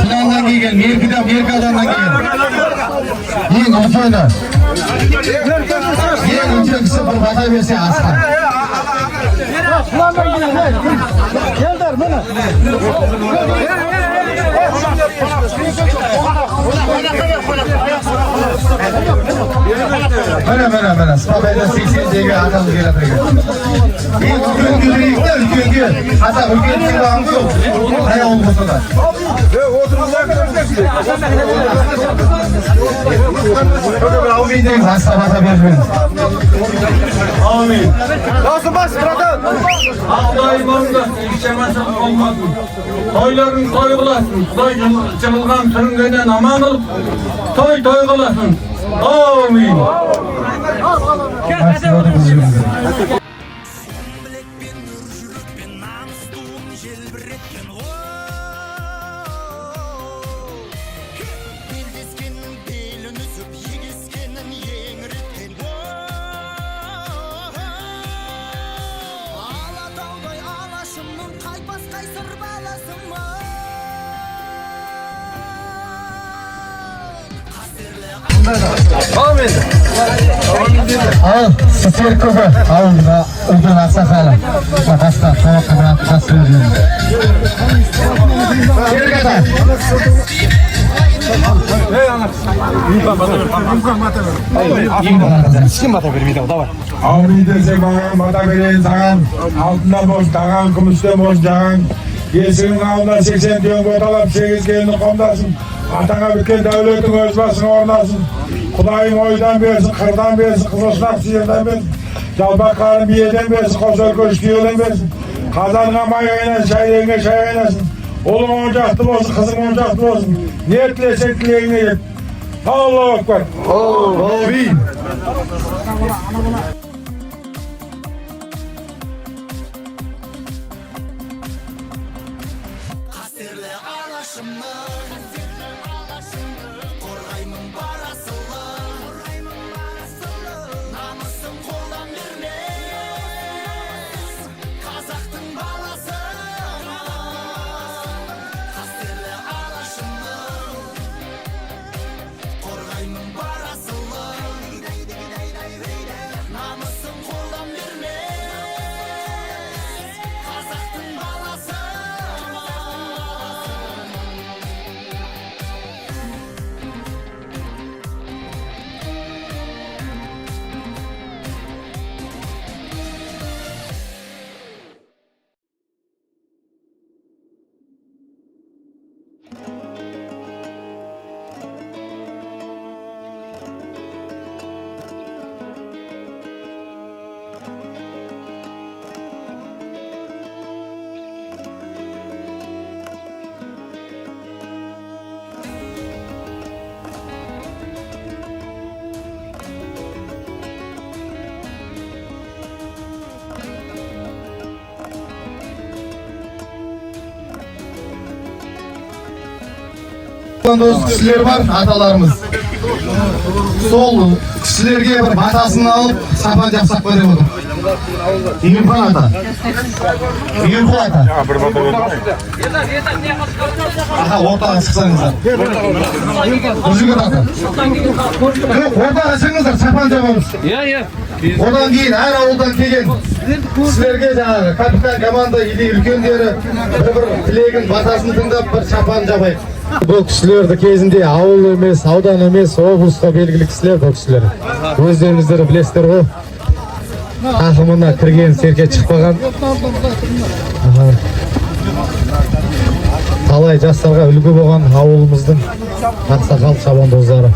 Plandan kelgan, Merkadandan kelgan. Eng ulfoni. Eng ulfoni bir bata bersa asqar. Plandan kelgan. Keldir mana. Mana. Spabayda 80 dega adam keladi. Ulkan. Hatta ulkan kelgan yo'q. Ayol bo'lsa-da. Amin. Basa bermeyin. Amin. Nasıl bas bratan? Ağlayı boldu, içemezsen olmadın. Toyların toy kılasın. Toy çımılgan sürüngeden aman olup toy kılasın. Amin. Amin. Al, sister ko'pi. Al, ulkan asaqala. Makasda to'qqa tasvirlaydi. Kelgada. Kim bata vermeydi o da var. Amin desek bana bata verin sağan. Altında boş dağın, kümüşte boş dağın. Yesinin ağında 80 diyon botalap 8 gelini komdasın. Atana bitken devletin öz basını ornasın. Kudayım oydan versin, kırdan versin, kızılsınak sıyırdan versin. Calbak karın biyeden versin, kosor köşküyeden versin. Kazanına may oynasın, çaylarına çay oynasın. Oğlum oyuncaklı olsun, kızım oyuncaklı olsun. Niyetlesek dileğine yet. Allahu Ekber. Amin. Dost kişiler var, atalarımız. Sol kişilerge bir batasını alıp sapan yapsak böyle olur. Yumpan ata. Aha, ortadan çıksanızlar. Düzgün ata. Yok, ortadan çıksanızlar, sapan yapalım. Odan keyin her avuldan kelgen sizlerge жаңағы kapitan komanda или үлкендері bir тілегін батасын тыңдап bir шапан жабайық. Бұл кісілерді кезінде ауыл емес, аудан емес, облысқа белгілі кісілер бұл кісілер. Өздеріңіздер білесіздер ғой. Тақымына кірген серке шықпаған. Талай жастарға үлгі болған ауылымыздың ақсақал шабандоздары.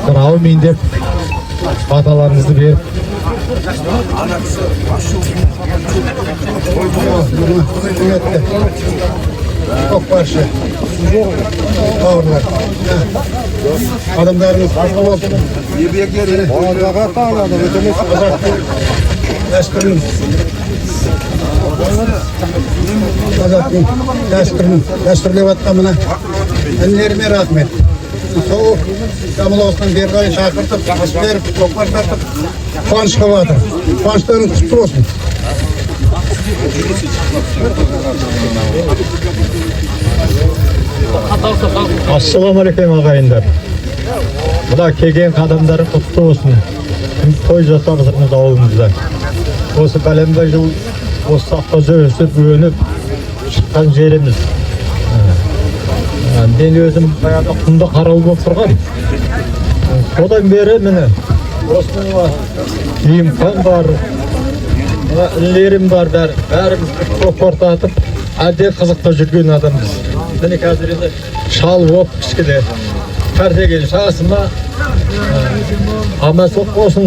Bir аумин деп баталарыңызды беріп. Çok başı. Ağırlar. Adamlarınız fazla olsun. Ağırlığa bağladı. Yaşkırın. Azatın. Yaşkırın vatkamına. Enlerime rahmet. Soğuk. Kamıl olsun bir gayı şakırtıp, verip, toplar tartıp, kuançka vardır. Kuançlarınız kutlu olsun. Assalamualaikum ағайындар. Мына келген қадамдары құтты болсын. Той жасап жатырмыз ауылымызда. Осы бәленбай жыл осы саққа өсіп өніп шыққан жеріміз. Мен өзім баяғыда құмда қарауыл болып тұрғам. Содан бері міне осының имқан бар, ілерім бар, бәріміз тоқтатып, әдел қызықта жүрген адамбыз. Міне қазір енді шал болып кішкене пәрдеген шағысыма аман-сау болсын.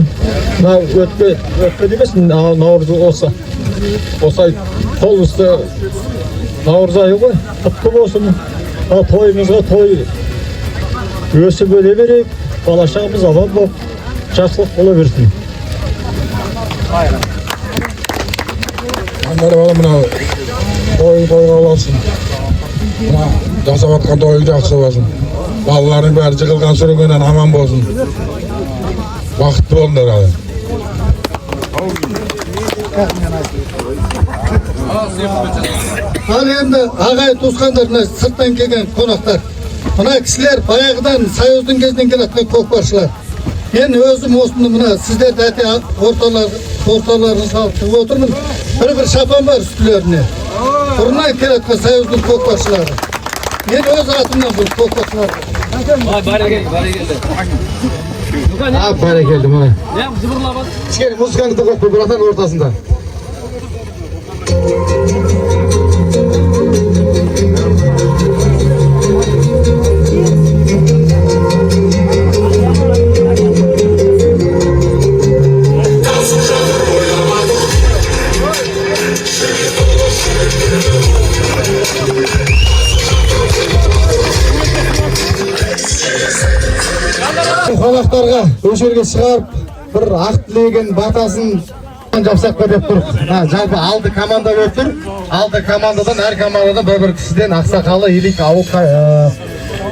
Өтпе демесін, наурыз осы толысты наурыз айы ғой, құтты болсын. Тойымызға той өсіп өре берейік, балашағымыз аман болып, жақсылық бола берсін. Мынау тойға оласын. Жасап атқан тойы жақсы болсын. Балалардың бәрі жығылған сүрінгеннен аман болсын. Бақытты болыңдар әлі. Ал енді ағай туысқандар, сырттан келген қонақтар. Мына кісілер баяғыдан Союздың кезінен келетін көкпаршылар. Мен өзім осыны мына сіздерді әте орталарын салып шығып отырмын. Бір шапан бар үстілеріне. Бұрыннан келетін Союздың көкпаршылары. Мен өз атымнан бұл көкпаршылар. Бәрекелді мына. Кішкене музыкаңды қойып қой, братан ортасында. Қонақтарға өшерге шығарып, бір ақ тілеген батасын жапсақ па деп тұр. Жалпы алды команда болып тұр. Алды командадан, әр командадан бір кісіден ақсақалы елік ауыл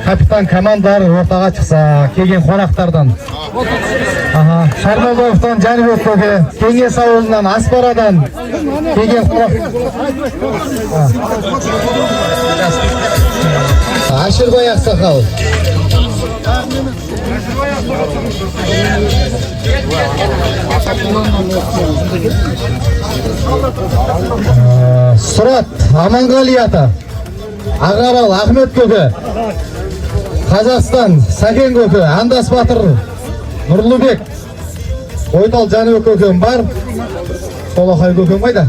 капитан командалары ортаға шықса, келген қонақтардан. Шармабаевтан Жәнібек көке, Кеңес ауылынан, Аспарадан келген Ашырбай ақсақал. Сұрат Аманғали ата, Ағарал Ахмет көке, Қазақстан Сәкен көке, Андас Батыр Нұрлыбек, Ойтал Жәнібек көкем бар. Солақай көкем қайда?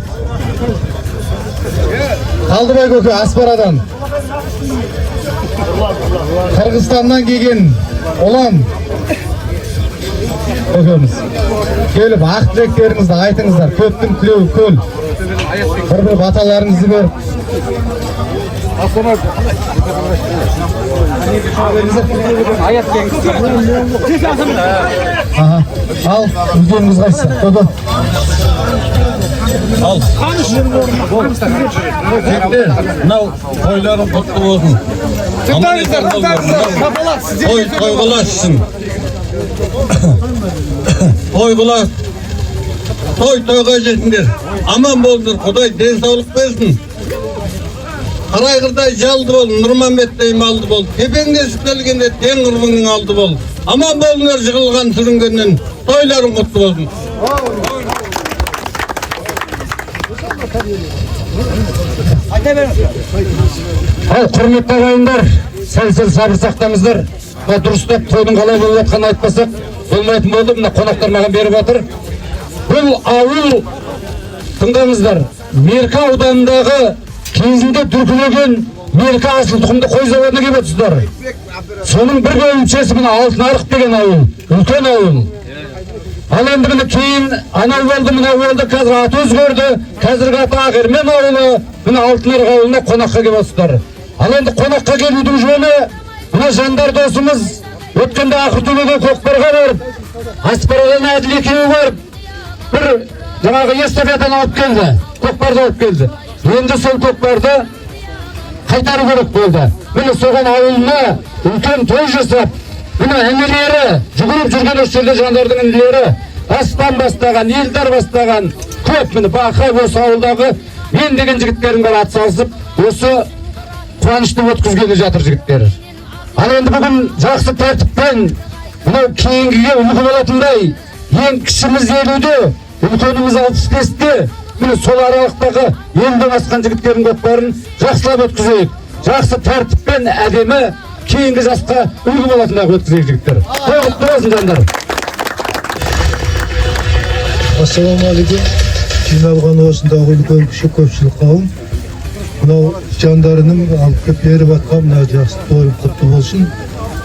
Қалдыбай көке Аспарадан. Қырғызстаннан келген Олан көкеміз. Келіп ақ тілектеріңізді айтыңыздар. Көптің тілеуі көл. Бір баталарыңызды беріп. Ал, өздеріңіз қайсы. Көке. Al. Now toyların kutlu olsun. Toy bulaşsın. Toy bulaş. Toyga жетіңдер. Aman boldur. Kuday den sağlık versin. Karaygırday jaldı bol. Nurmanbet'tey maldı bol. Tepengde sütölgende ten kırbının aldı bol. Aman bolunlar jığılgan sürüngenden. Toyların kutlu olsun. Ал, құрметті ағайындар, сәл-сәл сабыр сақтаңыздар. Дұрыстап тойдың қалай болып жатқанын айтпасақ болмайтын болды. Мына қонақтар маған беріп жатыр. Бұл ауыл, тыңдаңыздар, Меркі ауданындағы кезінде дүркілеген Меркі асыл тұқымды қой заводына келіп отырсыздар. Соның бір бөлімшесі мына Алтынарық деген ауыл, үлкен ауыл. Ал енді міне кейін анау болды, мына болды, қазір аты өзгерді. Қазіргі аты Ақермен ауылы, міне Алтынарық ауылына қонаққа келіп отырсыздар. Ал енді қонаққа келудің жөні, мына жандар досымыз өткенде Ақыртөбеге көкпарға барып, Аспарадан Әділ екеуі барып, бір жаңағы эстафетаны алып келді, көкпарды алып келді. Енді сол көкпарды қайтару керек болды. Міне соған ауылына үлкен той жасап, мына інілері, жүгіріп жүрген өштерде жандардың інілері, Аспан бастаған, Елдар бастаған, көп міне Бақай осы ауылдағы мен деген жігіттердің бәрі атсалысып осы қуанышты өткізгелі жатыр жігіттер. Ал енді бүгін жақсы тәртіппен мынау кейінгіге үлгі болатындай ең кішіміз 50-де, үлкеніміз 65-те, міне сол аралықтағы 50-ден асқан жігіттердің көкпарын жақсылап өткізейік. Жақсы тәртіппен әдемі кейінгі жасқа үлгі болатындай өткізейік жігіттер. Құтты болсын жандар. Ассалаумағалейкум. Жиналған осындағы үлкен кіші көпшілік қауым. Мынау жандарының алып кеп беріп атқан мына жақсы тойым құтты болсын.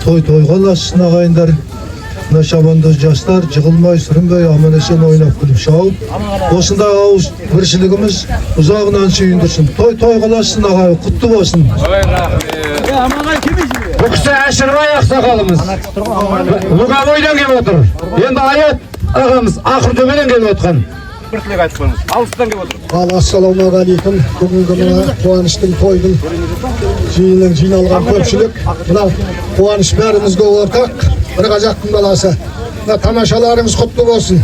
Тойға лассын ағайындар. Мына шабандоз жастар жығылмай, сүрінбей, аман-есен ойнап күліп шауып. Осындағы ауыз біршілігіміз ұзағынан сүйіндірсін. Тойға лассын ағай, құтты болсын. Бұл кісі Әшірбай ақсақалымыз. Луговойдан келіп отыр. Енді Аят ағамыз Ақыртөбеден келіп отқан. Bir tilek айтып қойыңыз. Алыстан келіп отыр. Ал ассалаумағалейкум. Бүгінгі мына қуаныштың тойдың жиналған көпшілік. Мына қуаныш бәрімізге ортақ. Бір қазақтың баласы. Мына тамашаларыңыз құтты болсын.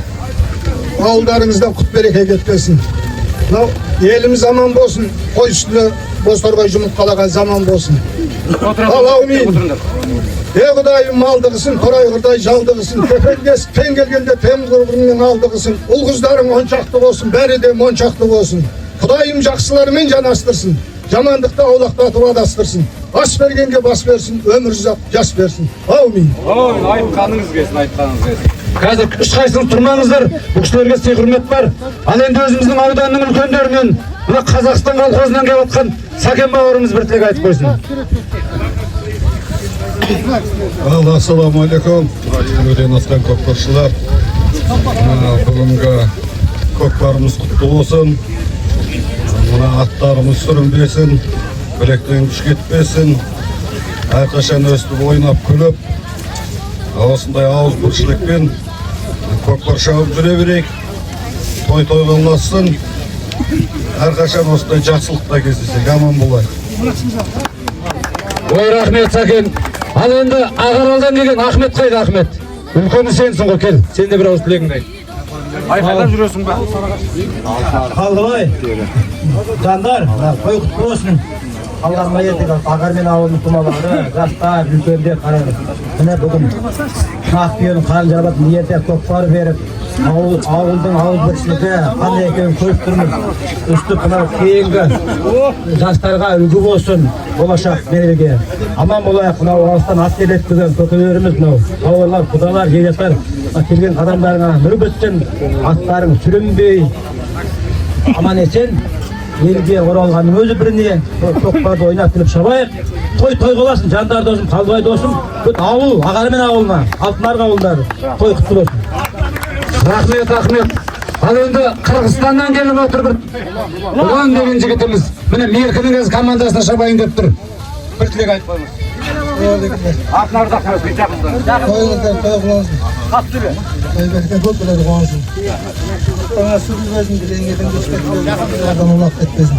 Ауылдарыңыздан құт береке кетпесін. Мынау еліміз аман болсын. Қой үстіне бозторғай жұмыртқалаған заман болсын. Ал аумин. Құдайым малдығысын, торайғырдай жалдығысын, тепендес пен келгенде тем құрғырмен алдығысын, ұл қыздарың оншақты болсын, бәрі де моншақты болсын. Құдайым жақсыларымен жанастырсын, жамандықты аулақтатып адастырсын. Ас бергенге бас берсін, өмір ұзақ жас берсін. Аумин. Айтқаныңыз келсін, айтқаныңыз келсін. Қазір ешқайсыңыз тұрмаңыздар. Бұл кісілерге сый құрмет бар. Ал енді өзіміздің ауданның үлкендерінен, мына Қазақстан колхозынан келіп отқан Сәкен бауырымыз бір тілек айтып қойсын. Ассалаумағалейкум. Елуден асқан көкпаршылар. Бүгінгі көкпарымыз құтты болсын. Мына аттарымыз сүрінбесін, білектен күш кетпесін. Әрқашан өстіп ойнап күліп, осындай ауыз біршілікпен көкпар шауып жүре берейік. Той-тойға ұлассын. Әрқашан осындай жақсылықта кездесек, аман болайық. Ой, рахмет Сәкен. Ал енді Ағаралдан келген Ахмет қайда Ахмет? Үлкені сенсің ғой, кел. Сен де бір ауыз тілегіңді айт. Айқайда жүресің бе? Қалдыбай, жандар, қой құтты болсын. Қалғанма ертек Ағармен ауылының тұмалары, жастар, үлкендер қарайды. Міне бүгін Ақбүйенің қарын жарбатын ертек көкпар беріп, ауылдың ауыз біршілігі қандай екенін көріп тұрмыз. Үстіп мынау кейінгі жастарға үлгі болсын, болашақ береге. Аман болайық, мынау алыстан ат келетпеген көкелеріміз мынау. Ауылдар, құдалар, жегеттер келген адамдарына нұр бітсін, аттарың сүрінбей, аман есен. Елге оралғанның өзі біріне көкпарды ойнап күліп шабайық. Той боласын, жандар досым, Қалдыбай досым, ауыл, Ағармен ауылына, Алтынарғы ауылдары. Той құтты болсын. Рахмет, Ахмет. Ал енді Қырғызстаннан келіп отыр бір Ұлан деген жігітіміз. Міне Меркінің командасына шабайын деп тұр. Bir tilek айтып қойыңыз. Артынарды ақмыз, бүй жақында. Тойыңыздар, той қыласың. Қатты бе? Көп біледі қуансың. Таңа сүріл өзін білеңгетін көшкетті. Адам олап кетпесін.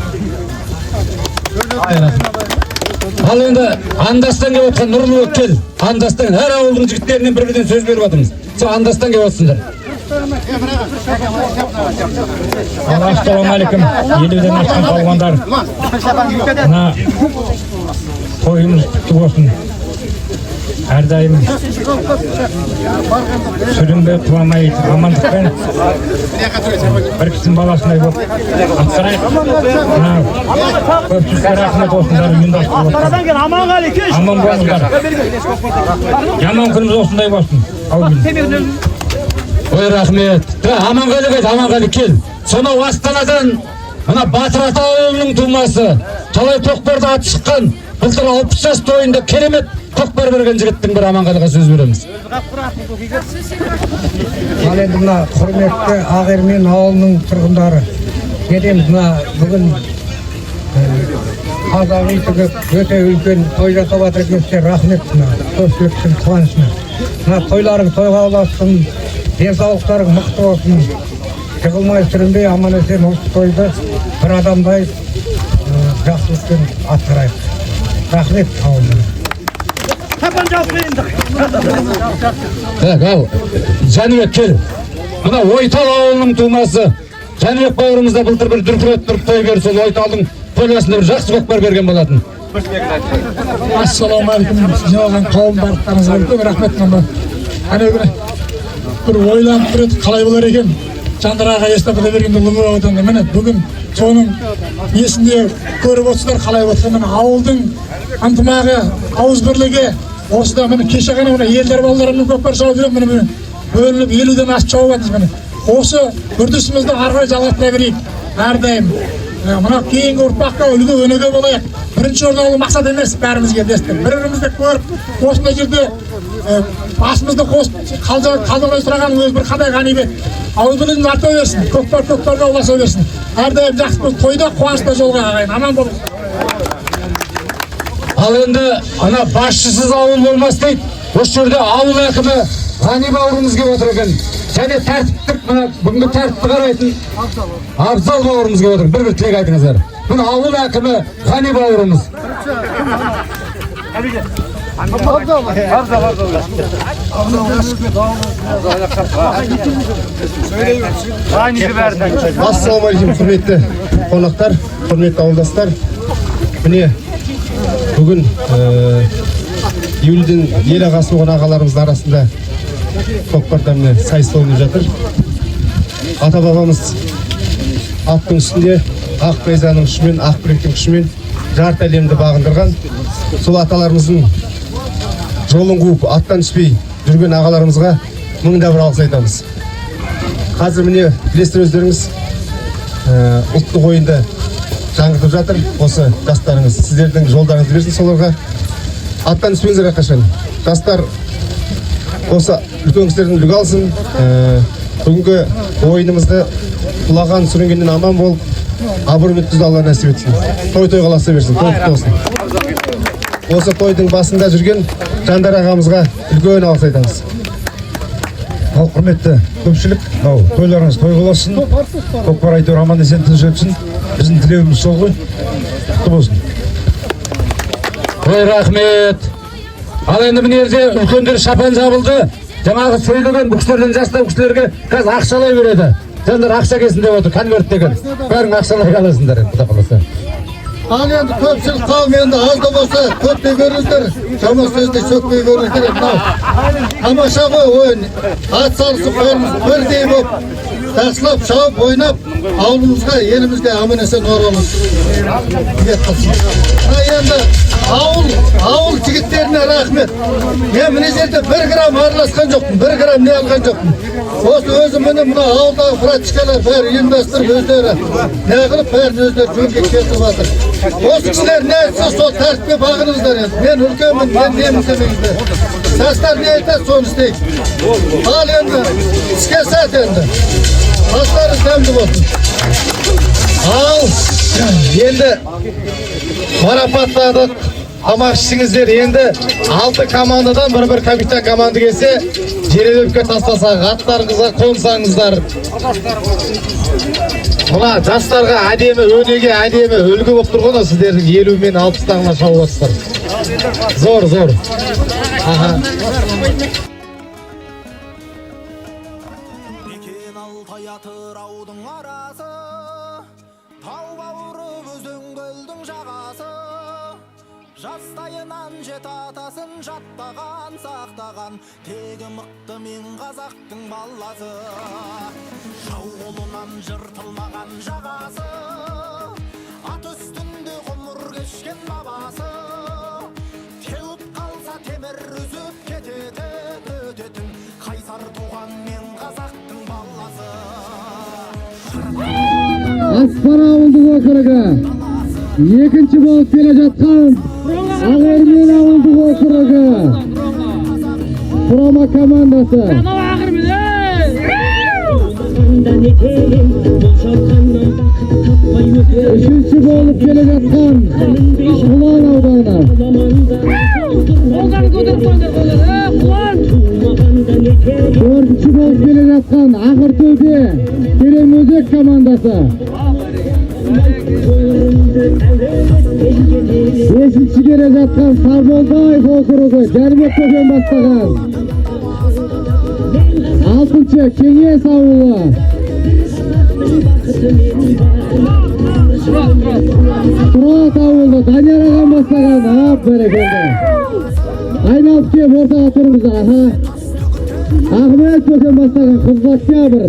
Ал енді Андастан келіп отқан Нұрлы кел. Андастан әр ауылдың жігіттерінен бір-бірден сөз беріп жатырмыз. Сен Андастан келіп отсыңдар. Ассалаумағалейкум. Елуден асқан балуандар. Мына тойымыз құтты болсын. Әрдайым сүрінбей, құламай, амандықпен бір кісінің баласындай болып атқарайық. Көпшілікке рахмет осындай ұйымдастырып отыр. Аман болыңдар. Жаман күніміз осындай болсын. Ой, рахмет. Аманғали қайда, Аманғали кел. Сонау Астанадан мына Батыр Ата ауылының тумасы, талай көкпарды аты шыққан, былтыр 60 жас тойында керемет көкпар берген жігіттің бір Аманғалиға сөз береміз. Ал енді мына құрметті Ағермен ауылының тұрғындары, келеміз мына бүгін қазақ итігіп өте үлкен той жасап жатыр екенсіздер, рахмет мына көпшіліктің қуанышына. Мына тойларың тойға ұлассын, денсаулықтарың мықты болсын, жығылмай сүрінбей аман есен осы тойды бір адамдай жақсылықпен атқарайық. Рахмет ауылына. Ал, Жәнібек кел. Мына Ойтал ауылының тумасы, Жәнібек бауырымыз да былтыр бір дүркіреп тұрып той берді, сол Ойталдың тойласында бір жақсы көкпар берген болатын. Ассалаумағалейкум, жиналған қауым барлықтарыңызға үлкен рахмет. Әне бір ойланып тұрады, қалай болар екен? Жандар аға эстафета бергенде лымы отанды. Міне бүгін соның есінде көріп отырсыздар қалай отырғанын. Ауылдың ынтымағы, ауызбірлігі осыда міне кеше ғана міне елдер балаларымен көкпар шауып жүрем, міне бөлініп 50-ден асып шауып жатырмыз. Міне осы үрдісімізді ары қарай жалғастыра берейік әрдайым. Мына кейінгі ұрпаққа үлгі өнеге болайық. Бірінші орын алу мақсат емес, бәрімізге дестік. Бір-бірімізді көріп, осындай жерде басымызды қосып қалдырмай сұраған өз бір қандай ғанибет. Ауызбірлігіміз арта берсін, көкпарға ұласа берсін. Әрдайым жақсы болып тойда, қуанышта жолға ағайын. Аман болыңыз. Ал енді ана басшысыз ауыл болмас дейді. Осы жерде ауыл әкімі Ғани бауырымыз келіп отыр екен. Және тәртіптік, бүгінгі тәртіпті қарайтын Абзал бауырымыз келіп отыр. Бір тілек айтыңыздар. Бұл ауыл әкімі Ғани бауырымыз. Ассалаумағалейкум, құрметті қонақтар, құрметті ауылдастар. Міне бүгін Еуліден ел ағасы болған ағаларымыздың арасында көкпарда міне сайыс ойнап жатыр. Ата бабамыз аттың үстінде ақ найзаның күшімен, ақ білектің күшімен жарты әлемді бағындырған. Сол аталарымыздың жолын қуып аттан түспей жүрген ағаларымызға мыңда бір алғыс айтамыз. Қазір міне білесіздер өздеріңіз ұлттық ойынды жаңғыртып жатыр. Осы жастарыңыз, сіздердің жолдарыңызды берсін соларға. Аттан түспеңіздер әрқашан. Жастар осы үлкен кісілердің үлгі алсын. Бүгінгі ойынымызды құлаған сүрінгеннен аман болып, абырой өткізуді Алла нәсіп етсін. Той қаласа берсін. Осы тойдың басында жүрген Жандар ағамызға үлкен алғыс айтамыз. Ал құрметті көпшілік, тойларыңыз той болсын, көкпар әйтеуір аман есен тыныш өтсін. Біздің тілеуіміз сол ғой. Құтты болсын. Ой, рахмет. Ал енді мына жерде үлкендер шапан жабылды. Жаңағы сөйлеген бұл кісілерден жастау кісілерге қазір ақшалай береді. Жандар ақша келсін деп отыр, конверт деген. Бәрің ақшалай аласыңдар, құда қаласа. Ал енді көпшілік қауым енді аз да болса көптей беріңіздер, жаман сөзді сөкпей беріңіздер. Тамаша ғой ойын, ат салысып бәріміз бірдей болып, жақсылап шауып ойнап, ауылымызға, елімізге аман есен оралымыз. Енді ауыл жігіттеріне рахмет. Мен мына жерде 1 грамм араласқан жоқпын, 1 грамм не алған жоқпын. Осы өзім мына ауылдағы практикалар бәрі ұйымдастырып өздері не қылып бәрін өздері жөнге кетіп жатыр. Осы кісілер не айтса сол тәртіпке бағыныңыздар енді. Мен үлкенмін, мен немін демеңіздер. Жастар не айтады соны істейік. Ал енді іске сәт енді. Бастарыңыз дәмді болсын. Ал енді марапаттадық. Тамақ ішіңіздер. Енді 6 командадан бір капитан команда келсе, жеребепке тастасақ, аттарыңызға қонсаңыздар. Мына жастарға әдемі, өнеге әдемі үлгі болып тұрғаны сіздердің 50 мен 60 таңына шауып отырсыздар. Зор. Жастайынан жет атасын жаттаған, сақтаған, тегі мықты мен қазақтың баласы. Жау қолынан жыртылмаған жағасы, ат үстінде ғұмыр кешкен бабасы. Теуіп қалса темір үзіп өтетін, қайсар туған мен қазақтың баласы. Аспара ауылдық округі екінші болып келе жатқан Ағырмен ауылдық округі құрама командасы. Үшінші болып келе жатқан Құлан ауданы. Төртінші болып келе жатқан Ағыртөбе Керемөзек командасы. Бесінші келе жатқан Сарболдаев округі Жәнібек көкен бастаған. Алтыншы Кеңес ауылы. Murat ауылы Данияр ағам бастаған, бәрекелді. Айналып кеп ортаға тұрыңыз, Ахмет Бөкен бастаған Қызбаскабір,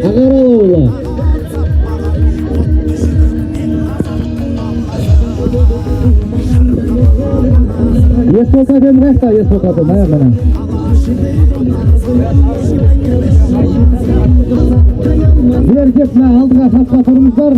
Ағарал ауылы. Есболқатым қайықта, Есболқатым, аяғына. Бір кеп алдыға сапқа тұрыңыздар.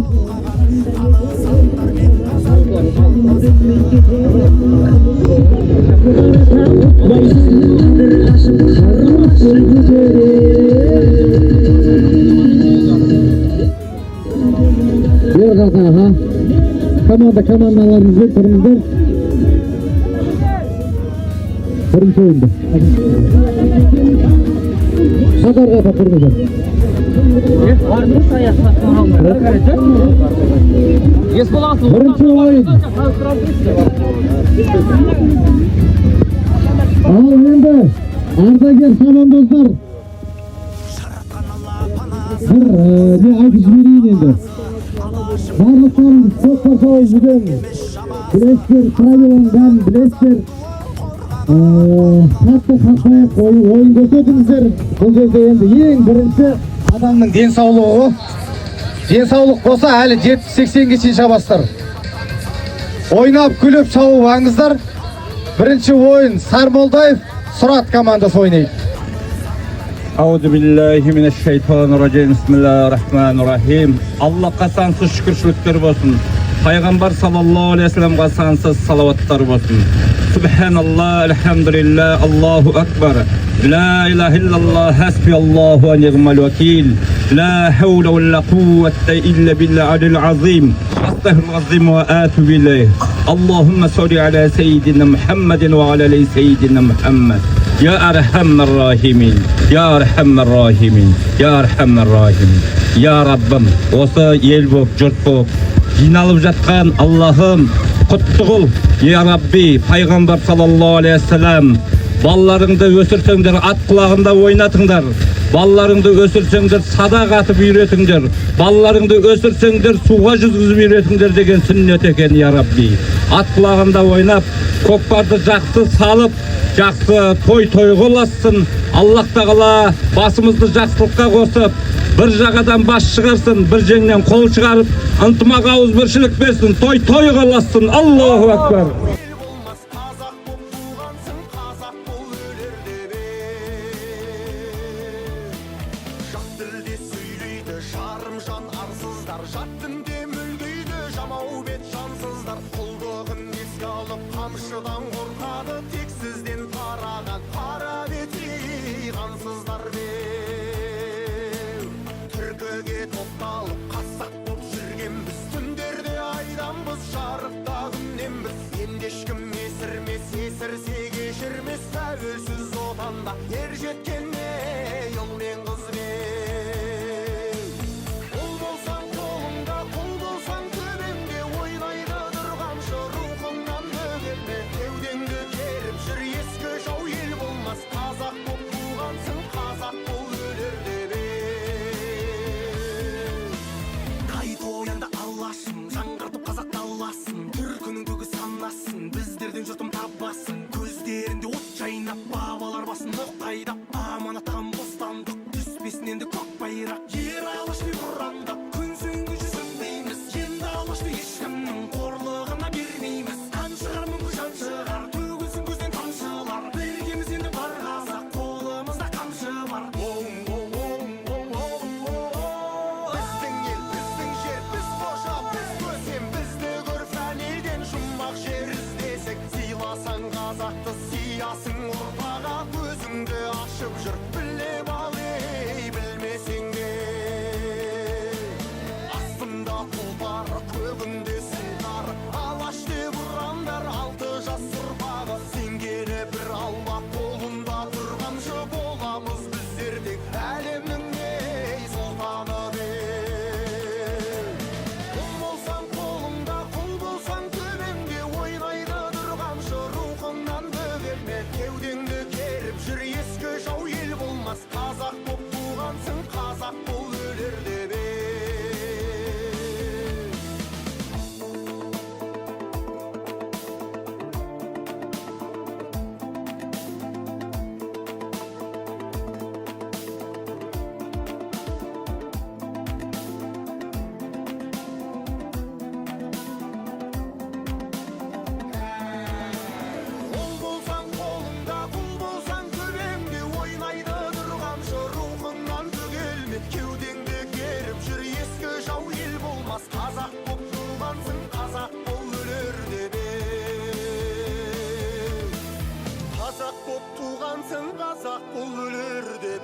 Бер жаққа, командаларымызбен тұрыңыздар. Бірінші ойында. Қатарға тұрыңыздар. Бірінші ойын. Ал енді ардагер командалар бір айтып жіберейін енді. Барлықтарыңыз көкпар шауып жүрген білесіздер, правиланы бәрін білесіздер. Қатты қатпайық ойын көрсетіңіздер. Бұл жерде енді ең бірінші адамның денсаулығы. Денсаулық болса әлі 70-80-ге шейін шабастар. Ойнап күліп шауып аңыздар. Бірінші ойын Сармолдаев Сұрат командасы ойнайды. Ауду биллахи минашшайтаниррajim. Бисмиллахир-рахманир-рахим. Аллахқа сансыз шүкіршіліктер болсын. Пайғамбар саллаллаху алейхи вассаламға сансыз салаваттар болсын. Subhanallah, elhamdülillah, Allahu akbar. La ilahe illallah, hasbiyallahu ve ni'mal vekil. La havle ve la kuvvete illa billahil azim. Estağfirullahalazim ve atubu ileyh. Allahumme salli ala seyyidina Muhammedin ve ala ali seyyidina Muhammed. Ya erhammer rahimin. Ya erhammer rahimin. Ya erhammer rahimin. Ya Rabbim, osa el bop, jurt bop жиналып жатқан Аллахым құтты қыл, я Рабби, пайғамбар саллаллаху алейхи вассалам, балаларыңды өсірсеңдер, ат құлағында ойнатыңдар, балаларыңды өсірсеңдер, садақ атып үйретіңдер, балаларыңды өсірсеңдер, суға жүзгізіп үйретіңдер деген сүннет екен, я Рабби. Ат құлағында ойнап, көкпарды жақсы салып, жақсы той қыласын, Аллах тағала басымызды жақсылыққа қосып, бір жағадан бас шығарсын, бір жеңнен қол шығарып, ынтымақ ауызбіршілік берсін, той қыласын. Аллаху акбар. Қазақ боп туғансың, қазақ бол өлерде бе. болмас, қазақ боп туғансың, қазақ бол өлер деп қазақ боп туғансың, қазақ бол өлер деп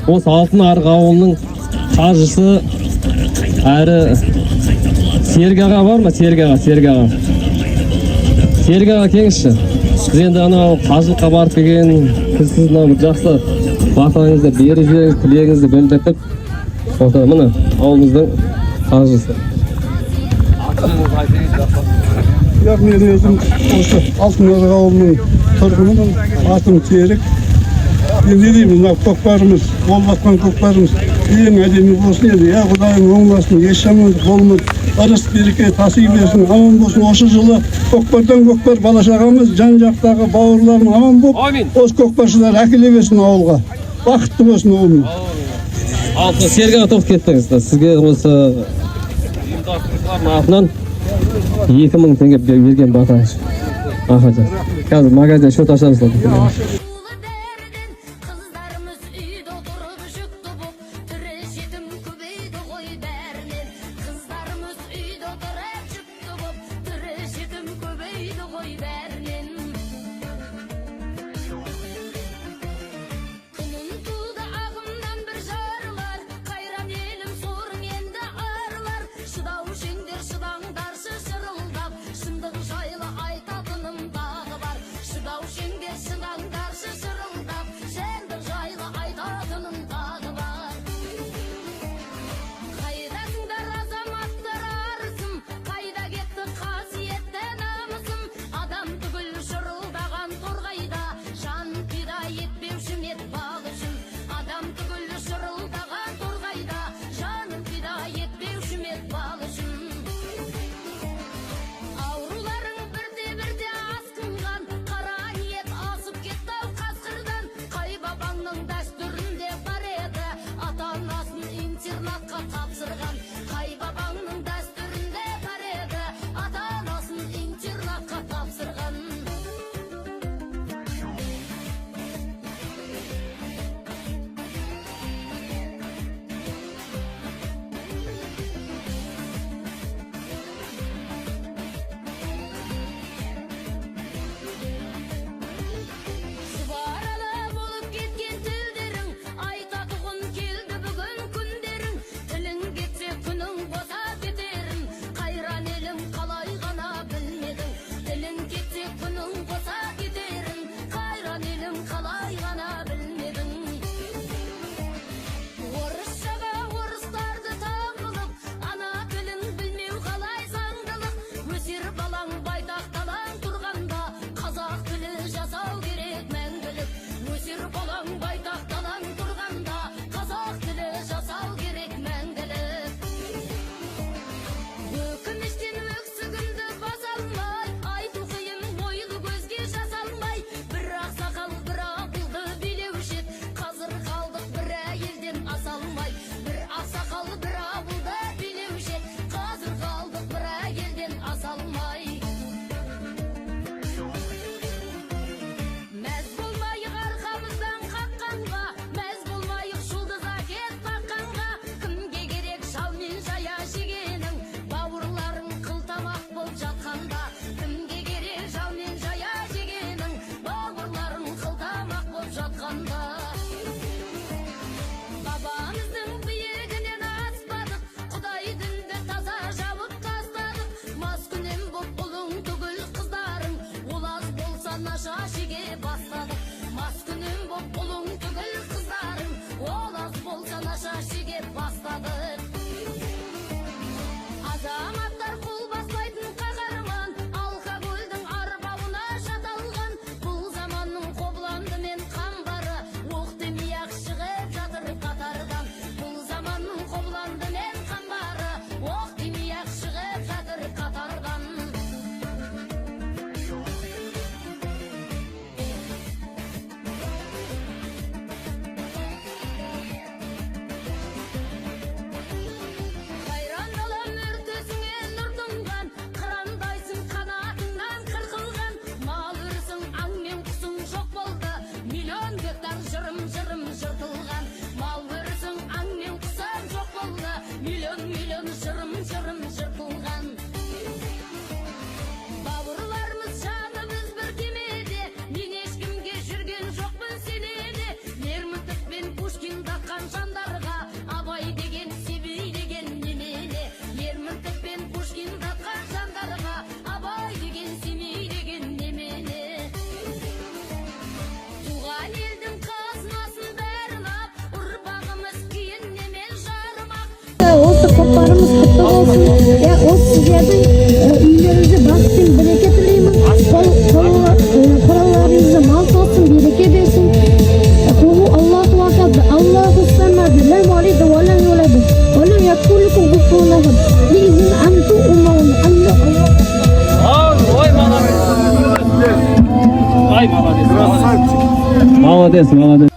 Осы Алтын Арық ауылының қажысы әрі Серік аға бар ма? Серік аға. Серік аға кеңесші. Біз енді анау қажылыққа барып келген сіз мына жақсы батаңызды беріп жіберіңіз, тілегіңізді білдіртіп, осы міне ауылымыздың қажысы. Мен өзім осы Алтын Арық ауылының тұрғынымын. Атым Серік. Енді не дейміз, мына көкпарымыз, болып жатқан көкпарымыз ең әдемі болсын енді. Я Құдайым оңласын, еш жамандық болмасын, ырыс береке таси берсін, аман болсын. Осы жылы көкпардан көкпар бала-шағамыз, жан-жақтағы бауырларым аман болып, осы көкпаршылар әкеле берсін ауылға. Бақытты болсын ауылымыз. Алтын Серік аға тоқтап кеттіңіз. Сізге осы ұйымдастырушылардың атынан 2000 теңге берген батаңыз. Қазір магазин шот ашамыз. Шыдау жеңдер шыдаңдаршы Aziyat'ın üllerinize baksın, bereket dileyim. Paralarınıza mal olsun, bereket versin. Allahu akbar, Allahu samad, la walid wa la yulad, wa lam yakul lahu kufuwan ahad. Biizni antu umman Allah. Молодец, молодец.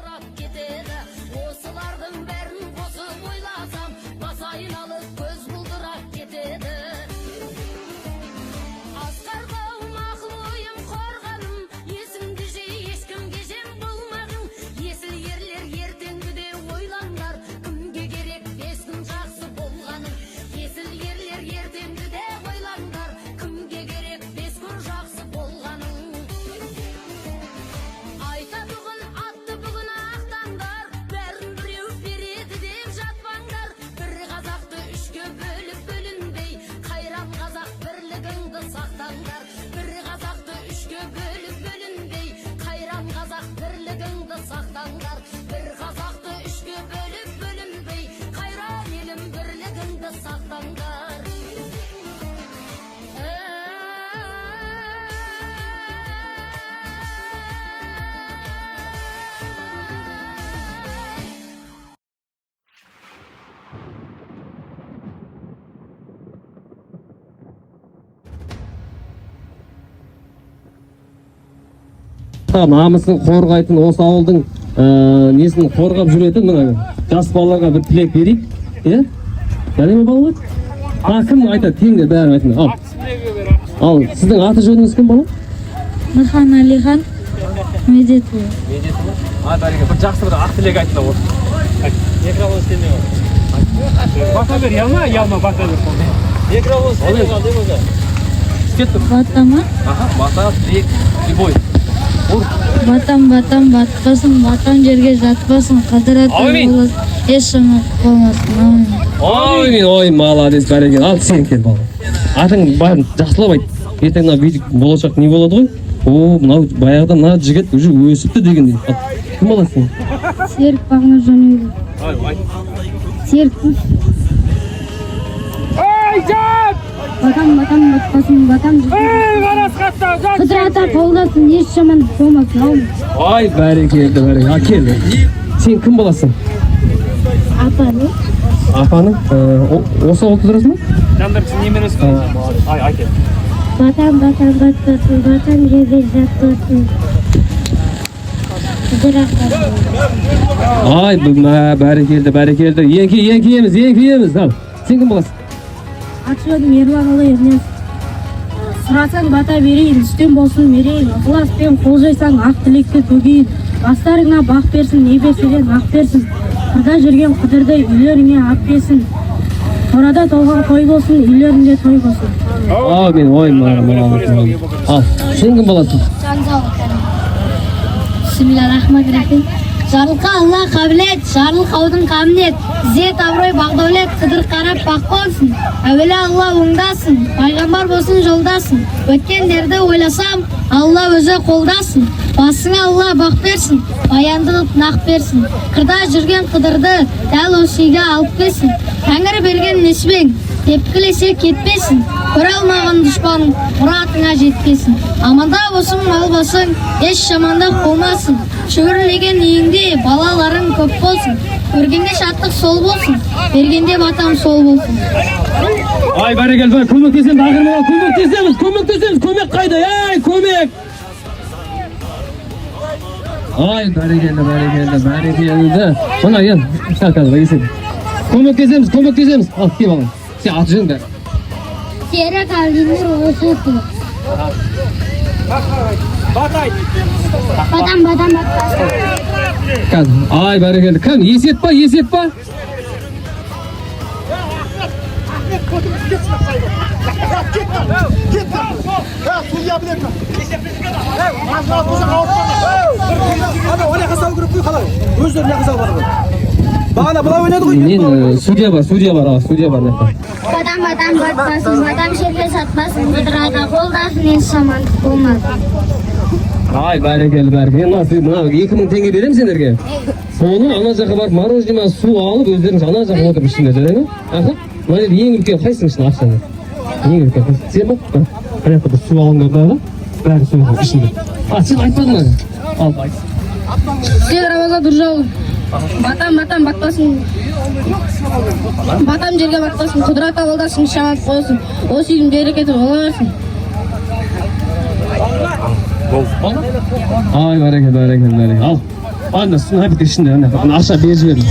Намысын қорғайтын осы ауылдың несін қорғап жүретін мына жас балаларға бір тілек берейік, иә? Жарай ма балалар? Кім айтады? Теңдер бәрі айтыңдар. Ал, сіздің аты жөніңіз кім бала? Нұрхан Алихан Медетұлы. Бәрекелді. Бір жақсы бір ақ тілек айтыңдар осы. Микрофон істемей ғой. Бата бер, ялма бата бер. Микрофон істемей ғой, деп өзі. Кеттім. Бата ма? Бата, тілек, любой. Батам батпасын, батам жерге жатпасын, қадырат болады, еш жаман болмасын. Ой, молодец, бәрекелді. Ал, сен кел бала. Атың барын жақсылап айт. Ертең мына бейдік болашақ не болады ғой? Мынау баяғыда мына жігіт уже өсіпті дегендей. Кім боласың? Серік бағына жөнелді. Серік. Батам батпасын, батам жерге. Қыдырата қолдасын, еш жаман болмасын. Ой, бәрекелді. Акел. Сен кім боласың? Апаны. Апаның? Осы ауылда тұрасың ба? Жандар, сен немен өсіп? Акел. Батам батпасын, батам жерге жатпасын. Ай, бәрекелді. Еңкейеміз. Ал, сен кім боласың? Аты жөнім Ерлан Ернес. Сұрасаң бата берейін, үстем болсын мерейін. Ықыласпен қол жайсаң ақ тілекті төгейін. Бастарыңа бақ берсін, не берседен ақ берсін. Қырда жүрген қыдырды үйлеріңе ап берсін. Қорада толған қой болсын, үйлерінде той болсын. Амин, ой, ал, сен кім боласың? Бисмиллахиррахманиррахим. Жарылқа Алла қабілет, жарылқаудың қамнет. Зет абырой бағдәулет, қыдыр қарап бақ болсын. Әуелі Алла оңдасын, пайғамбар болсын жолдасын. Өткендерді ойласам, Алла өзі қолдасын. Басыңа Алла бақ берсін, баяндылып нақ берсін. Қырда жүрген қыдырды дәл осыйға алып келсін. Тәңір берген несібең, тепкілесе кетпесін. Көре алмаған дұшпаның мұратыңа жетпесін. Аманда болсын мал басың, еш жамандық болмасын. Шүгірлеген үйіңде балаларың көп болсын. Көргенде шаттық сол болсын, бергенде батам сол болсын. Ай, бәрекелді, көмектесеміз, ағырмаға көмектесеміз, көмек қайда, көмек! Ай, бәрекелді. Мына, қазір, еседі. Көмектесеміз. Ал, кеп алың. Сен аты жөн бәрі. Серік Алдинер Осипов. Батам батпасын. Ай, бәрекелді. Кім? Есет па? Бағана бұлай ойнады ғой. Мен судья бар. Батам батпасын, батам жерге сатпасын, қыдырата қолдасын, еш жамандық болмасын. Ай, бәрекелді. Мына 2000 теңге берем сендерге. Соны ана жаққа барып мороженое, су алып, өздеріңіз ана жаққа отырып ішіңдер, жарай ма? Мына ең үлкен қайсың үшін ақшаны? Не керек екен? Сен бе? Ана жақта бір су алынған дағы. Бәрі соның ішінде. Сен айтпадың ба? Ал айт. Сен Рамазан Дұржауов. Батам батпасын. Батам жерге батпасын. Құдырат абалдасын, шамат қойсын. Осы үйдің берекеті бола берсін. Ай, бәрекелді. Ал. Анда суын айып ішінде. Ана аша беріп жібердім.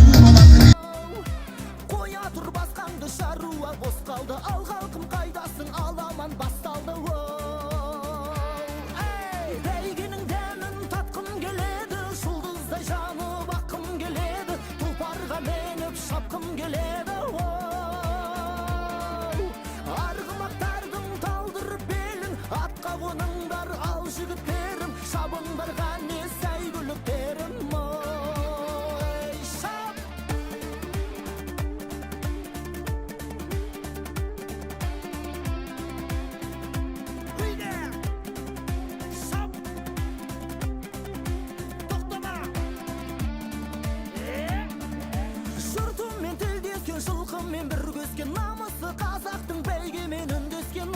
Жылқымен бір көскен намысы қазақтың бәйгемен үндескен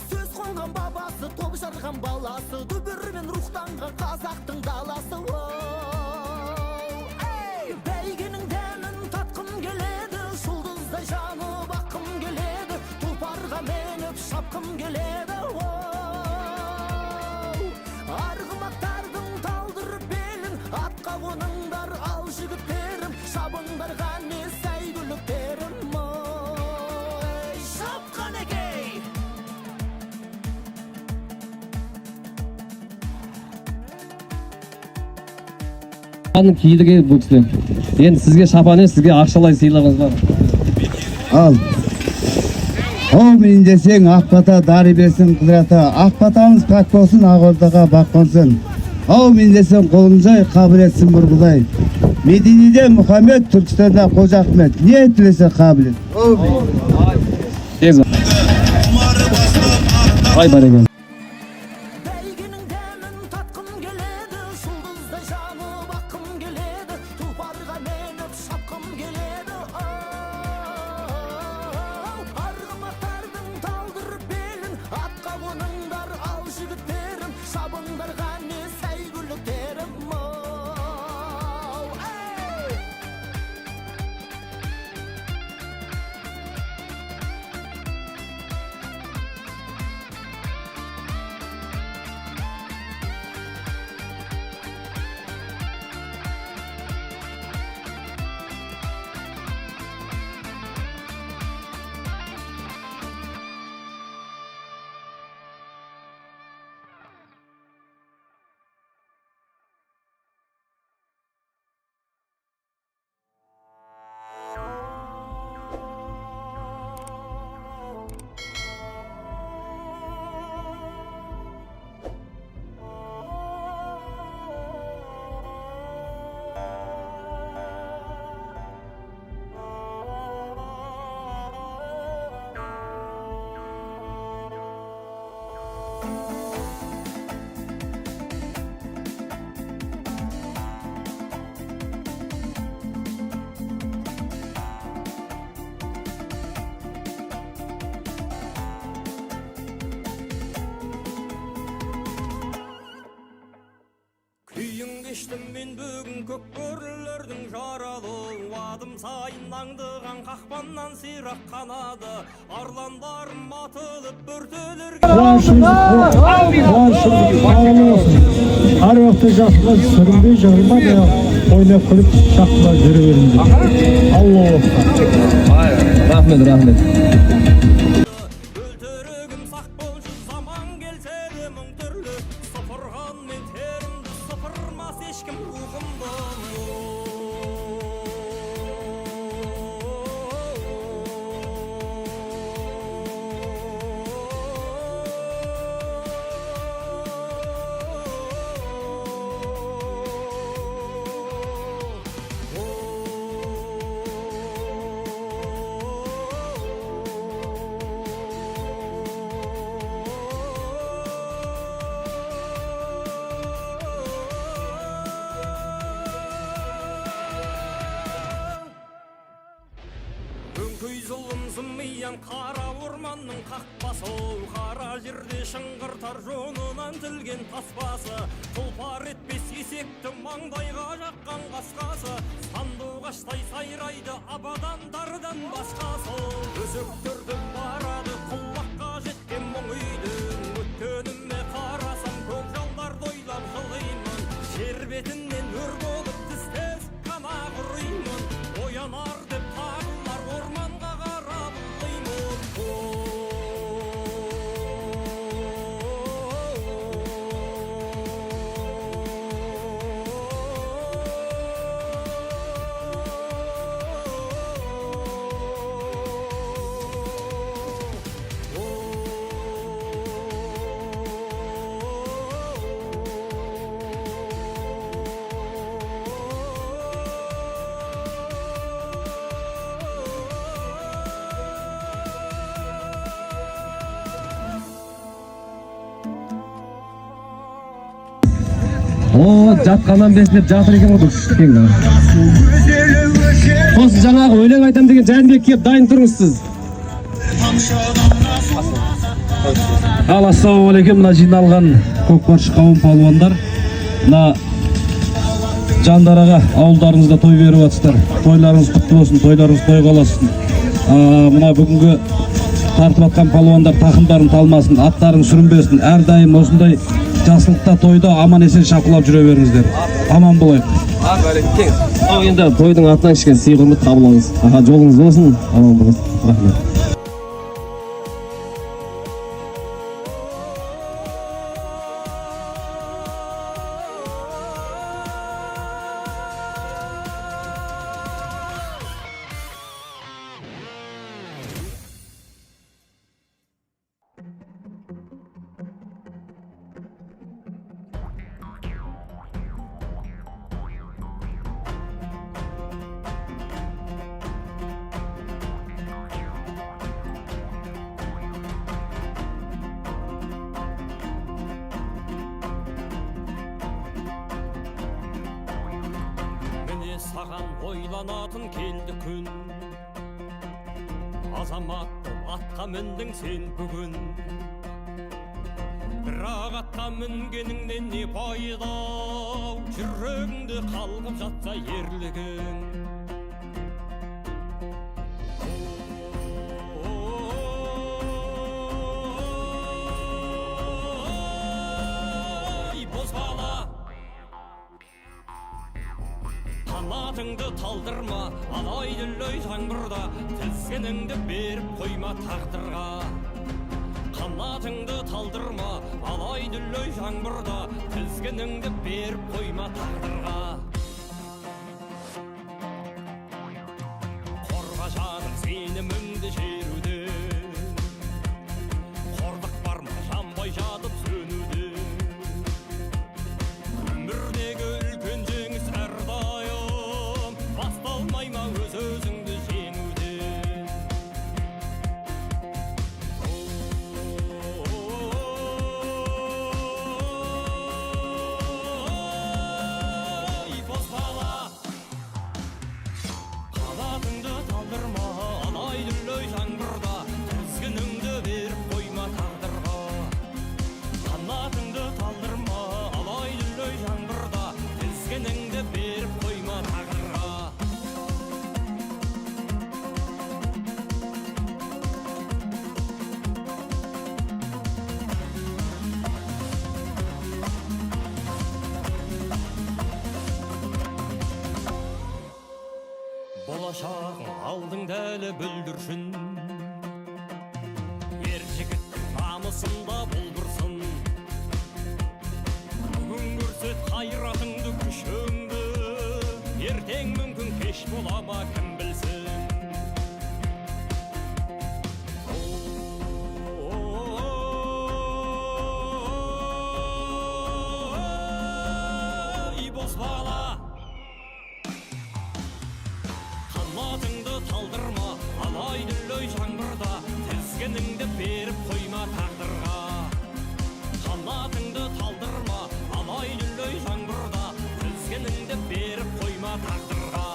сөз қонған бабасы топ жарған баласы дүбірмен рухтанған қазақтың даласы бәйгенің дәмін татқым келеді жұлдыздай жанып аққым келеді тұлпарға мініп шапқым келеді арғымақтардың талдырып белін атқа қоныңдар ал жігіттерім шабыңдарға не сәйгүліктерім шапқан екей Шапанның киілігі бұл кісілер. Енді сізге шапан емес, сізге ақшалай сыйлығымыз бар. Ал. Мен десең Ақбата дары берсін құдырата. Ақбатамыз пәк болсын, Ақордаға бақ қонсын. Мен десең қолын жай, қабыл етсін бір Құдай. Мединеде Мұхаммед, Түркістанда Қожа Ахмет. Не тілесе қабыл ет. Ай, бәрекелді. Кештім мен бүгін көк бөрілердің жаралы адым сайын аңдыған қақпаннан сирақ қанады арландарым атылып бөртелерге Әр уақытта жасылар сүрінбей жығылмады ойнап күліп шақыла жүре беріңдер. Аллах. Рахмет. Күй зұлым Таусылмайын қара орманның қақпасы, қара жерде шыңғыртар жонынан тілген таспасы, тұлпар етпес есекті маңдайға жаққан қасқасы, сандуғаштай сайрайды абадандардан басқасы. Өзектірді барады құлаққа жеткен мұң үйдің, өткеніме қарасам көк жалдарды ойлап жылаймын, жер бетінен өр болып тістес қана құраймын, оянар деп тағылар орманға қарап ұлаймын. Жатқаннан бесінеп жатыр екен ғой кішкене. Осы жаңағы өлең айтам деген Жәнібек кеп дайын тұрыңыз сіз. Ассалаумағалейкум, мына жиналған көкпаршы қауым палуандар. Мына жандараға ауылдарыңызда той беріп жатсыздар. Тойларыңыз құтты болсын, тойларыңыз той қаласын. Мына бүгінгі тартып атқан палуандар тақымдарын талмасын, аттарын сүрінбесін. Әрдайым осындай жасылықта тойда аман есен шапқылап жүре беріңіздер. Аман болайық. Енді тойдың атынан кішкене сый құрмет қабыл алыңыз. Жолыңыз болсын, аман болыңыз. Рахмет. Саған ойланатын келді күн, азаматты атқа міндің сен бүгін. Бірақ атқа мінгеніңнен не пайда, жүрегіңді қалғып жатса ерлігің. Қанатыңды талдырма, алай-дүлей жаңбырда, тізгініңді беріп қойма тағдырға. Қанатыңды талдырма, алай-дүлей жаңбырда, тізгініңді беріп қойма тағдырға. Қорға жаным сеніміңді жеруде, қорлық бар ма жанбай жатып сөнуде. Өмірдегі үлкен жеңіс әрдайым басталмай ма өз-өзіңді жеңуде. Бозбала, қанатыңды талдырма, алай-дүлей жаңбырда, тізгініңді беріп қойма тағдырға. Қанатыңды талдырма, алай-дүлей жаңбырда, тізгініңді беріп қойма тағдырға. Болашағың алдыңда әлі бүлдіршін, ер жігіттің намысында бұлбырсын. Бүгін көрсет қайратыңды, күшіңді, ертең мүмкін кеш бола ма кім білсін. Бозбала, қанатыңды талдырма, алай-дүлей жаңбырда, тізгініңді беріп қойма тағдырға. Қанатыңды талдырма, алай-дүлей жаңбырда, тізгініңді беріп қойма тағдырға.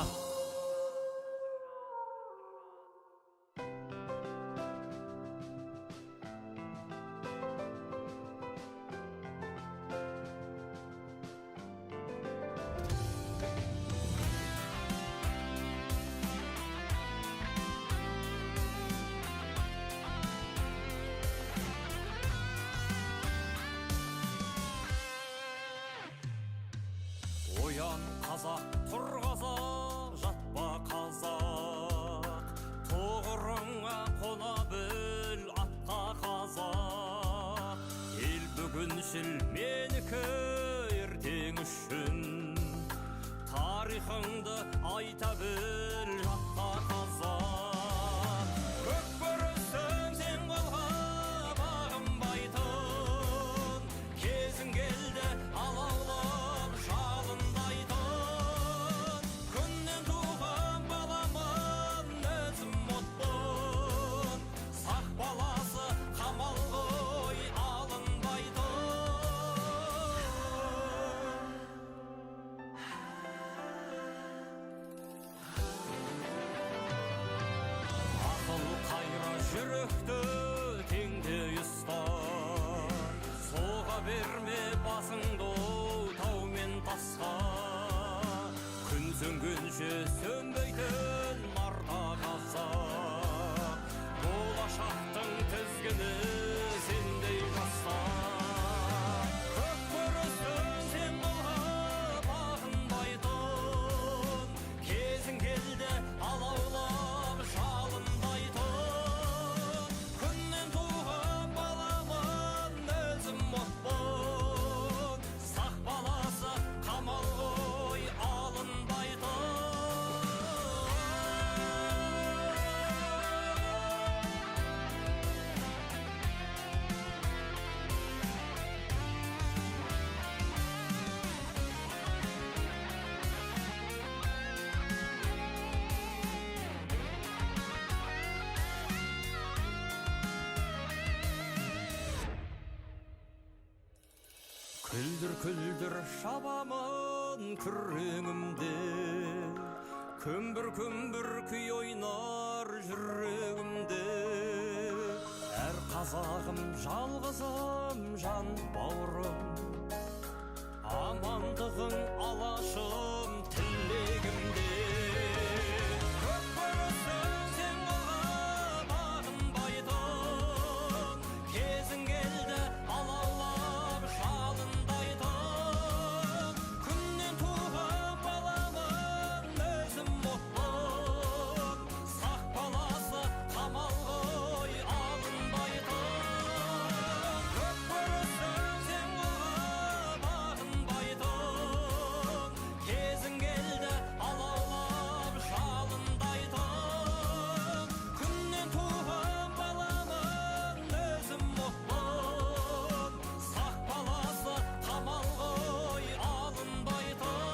оян қазақ, тұр қазақ, жатпа қазақ. Тұғырыңа қона біл, атқа қазақ. Ел бүгіншіл менікі, ертең үшін. Тарихыңды айта біл, жатқа қазақ. Көк бөрісің сен қолға бағынбайтын, кезің келді алаулап жалындайтын. Күннен туған баламын, өзім отпын, сақ баласы қамал ғой алынбайтын. Ақыл қайра жүректі теңде ұстар, соға берме басыңды тау мен тасқа. Күн сөнгенше сөнбейтін нарда қазақ, болашақтың тізгіні сендей жастар. Көк бөрістің сен қолға бағынбайтын, кезің келді алаулап жалындайтын. Күннен туған баламын, өзім отпын, сақ баласы қамал ғой алынбайтын. Күлдір-күлдір шабамын күреңімде, күмбір-күмбір күй ойнар жүрегімде. Әр қазағым жалғызым, жан бауырым, амандығың алашым тілегімде. Көк бөрістің сен қолға бағынбайтын, кезің келді алаулап жалындайтын. Күннен туған баламын, өзім отпын, сақ баласы қамал ғой алынбайтын. Көк бөрістің сен қолға бағынбайтын, кезің келді алаулап жалындайтын. Күннен туған баламын, өзім отпын, сақ баласы қамал ғой алынбайтын.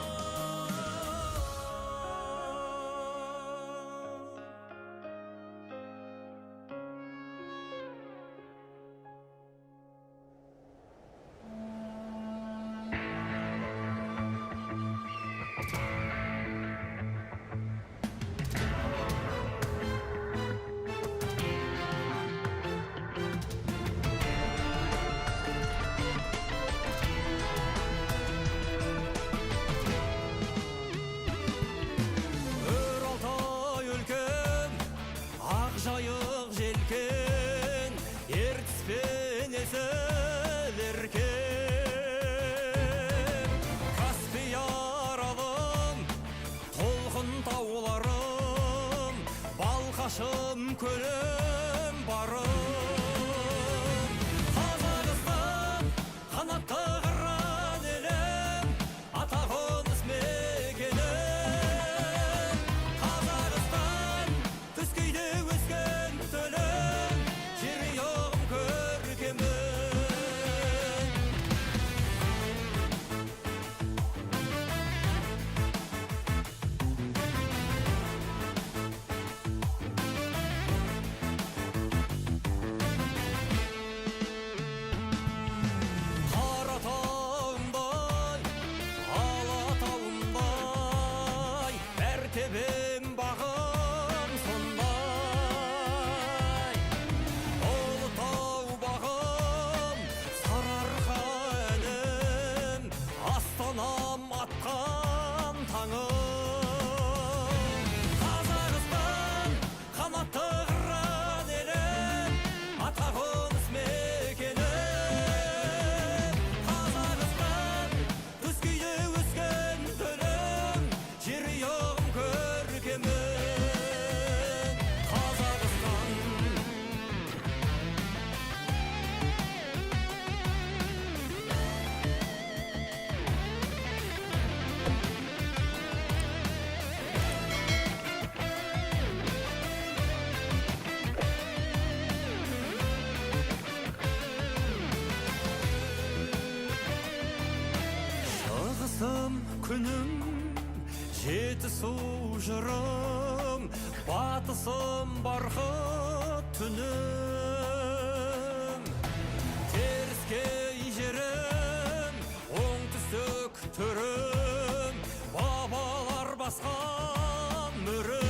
Өр Алтай өлкем, ақ жайық желкен, ертіс пен есіл еркем. Каспий аралым, толқын тауларым, Балқашым көлім барым. Қазақстан қанатты қыран елім, атағыныс мекенім. Қазақстан төскейде өскен төлім, жері yoğum көркемім. Қаратауымдай, Алатауымдай, мәртебем бағым сондай. Ұлытау бағым, Сарыарқа інім, Астанам атқан таңым. Қазақстан қанатты қыран елім, атағыныс мекенім. Қазақстан төскейде өскен төлім, жетісу жырым, батысым барқыт түнім. Теріскей жерім, оңтүстік түрім, бабалар басқан мөрім.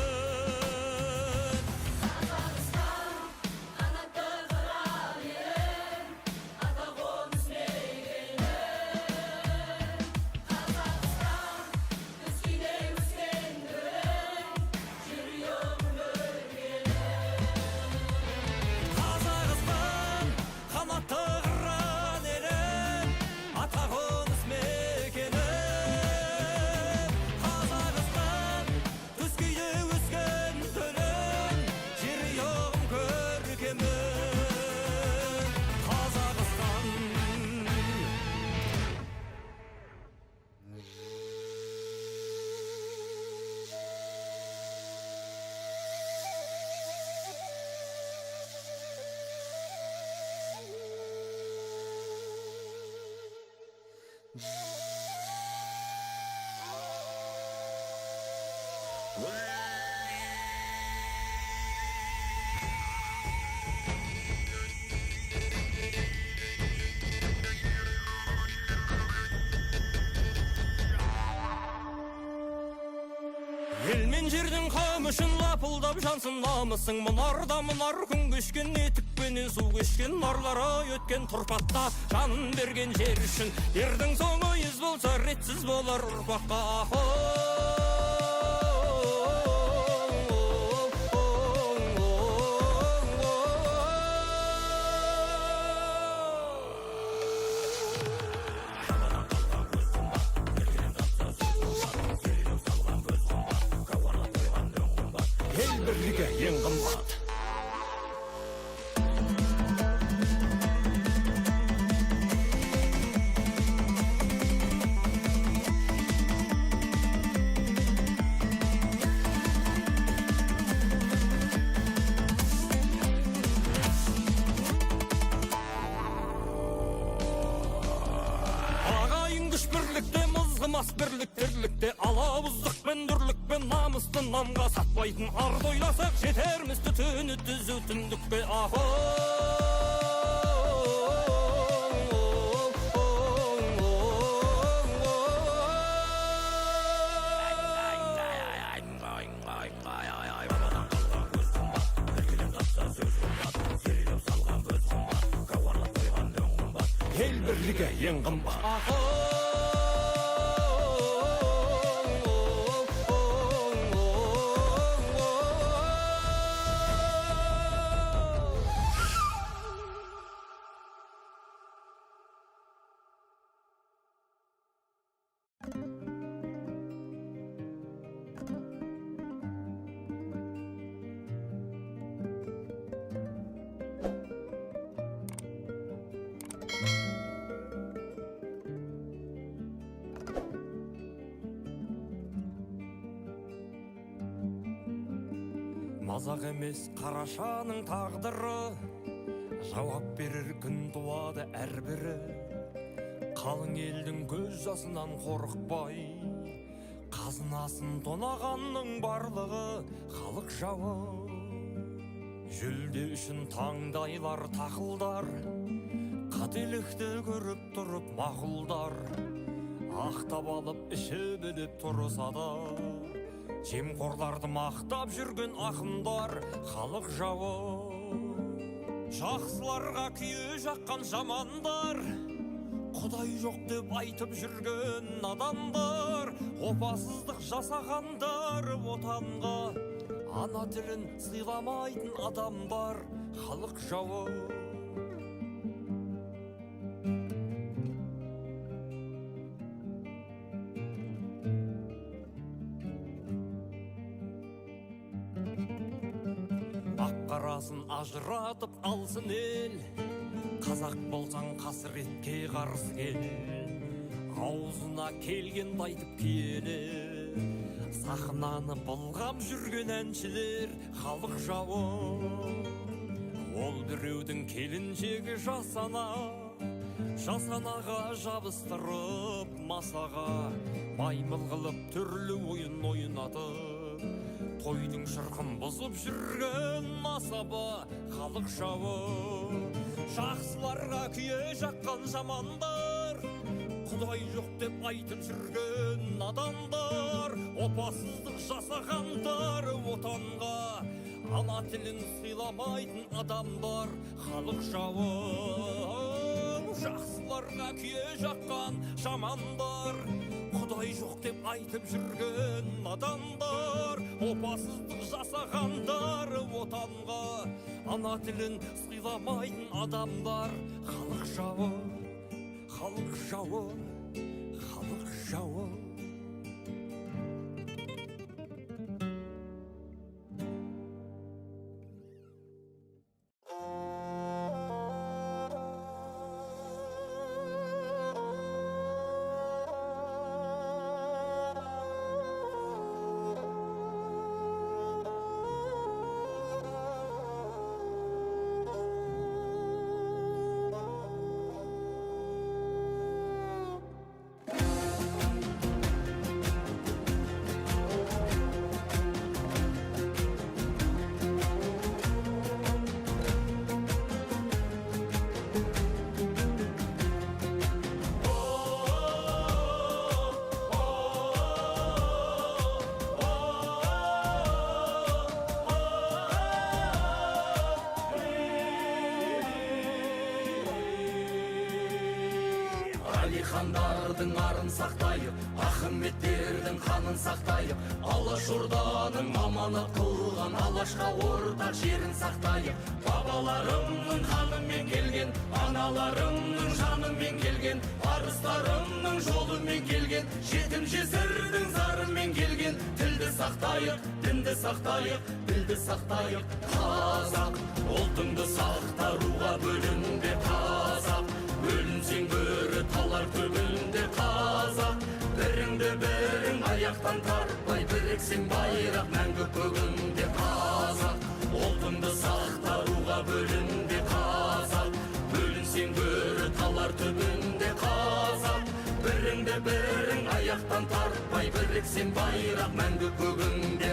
Елмен жердің қамышын лапылдап жансың намысың. Мұнарда мұнар күн кешкен, етікпенен су кешкен, нарлара өткен тұрпатта жанын берген жер үшін. Ердің соңы ез болса ретсіз болар ұрпаққа. Бірлігі ең қымбат. Ағайын күш бірлікте, мызғымас бірлік тірлікте, алауыздықпен дүрлікпен намысты намға сатпайтын. Арды ойласақ жетерміз түтіні түзу түндікпе. Ел бірлігі ең қымбат. Мазақ емес қарашаның тағдыры, жауап берер күн туады әрбірі. Қалың елдің көз жасынан қорықпай, қазынасын тонағанның барлығы халық жауы. Жүлде үшін таңдайлар тақылдар, қателікті көріп тұрып мақұлдар. Ақтап алып іші біліп тұрса да, жемқорларды мақтап жүрген ақындар халық жауы. Жақсыларға күйе жаққан жамандар, Құдай жоқ деп айтып жүрген адамдар, опасыздық жасағандар отанға, ана тілін сыйламайтын адамдар халық жауы. Ақ-қарасын ажыратып алсын ел, қазақ болсаң қасіретке қарсы кел. Аузына келгенді айтып киелі, сахнаны былғап жүрген әншілер халық жауы. Ол біреудің келіншегі жасана, жасанаға жабыстырып масаға маймыл қылып түрлі ойын ойнатып тойдың шырқын бұзып жүрген асабы халық жауы жақсыларға күйе жаққан жамандар құдай жоқ деп айтып жүрген адамдар опасыздық жасағандар отанға ана тілін сыйламайтын адамдар халық жауы жақсыларға күйе жаққан жамандар құдай жоқ деп айтып жүрген адамдар опасыздық жасағандар отанға ана тілін сыйламайтын адамдар халық жауы халық жауы халық жауы Хандардың арын сақтайық, Ахметтердің қанын сақтайық, Алашорданың аманат қылған Алашқа ортақ жерін сақтайық. Бабаларымның қанымен келген, аналарымның жанымен келген, арыстарымның жолымен келген, жетім жесірдің зарымен келген. Тілді сақтайық, дінді сақтайық, білді сақтайық. Қазақ, ұлтыңды сақтаруға бөлінбе қазақ. Бөлінсең бөрі талар түбінде қазақ. Біріңді бірің аяқтан тартпай, біріксең байрақ мәңгі көгінде қазақ. Ұлтыңды сақтаруға бөлінбе қазақ. Бөлінсең бөрі талар түбінде қазақ. Біріңді бірің аяқтан тартпай, біріксең байрақ мәңгі көгінде.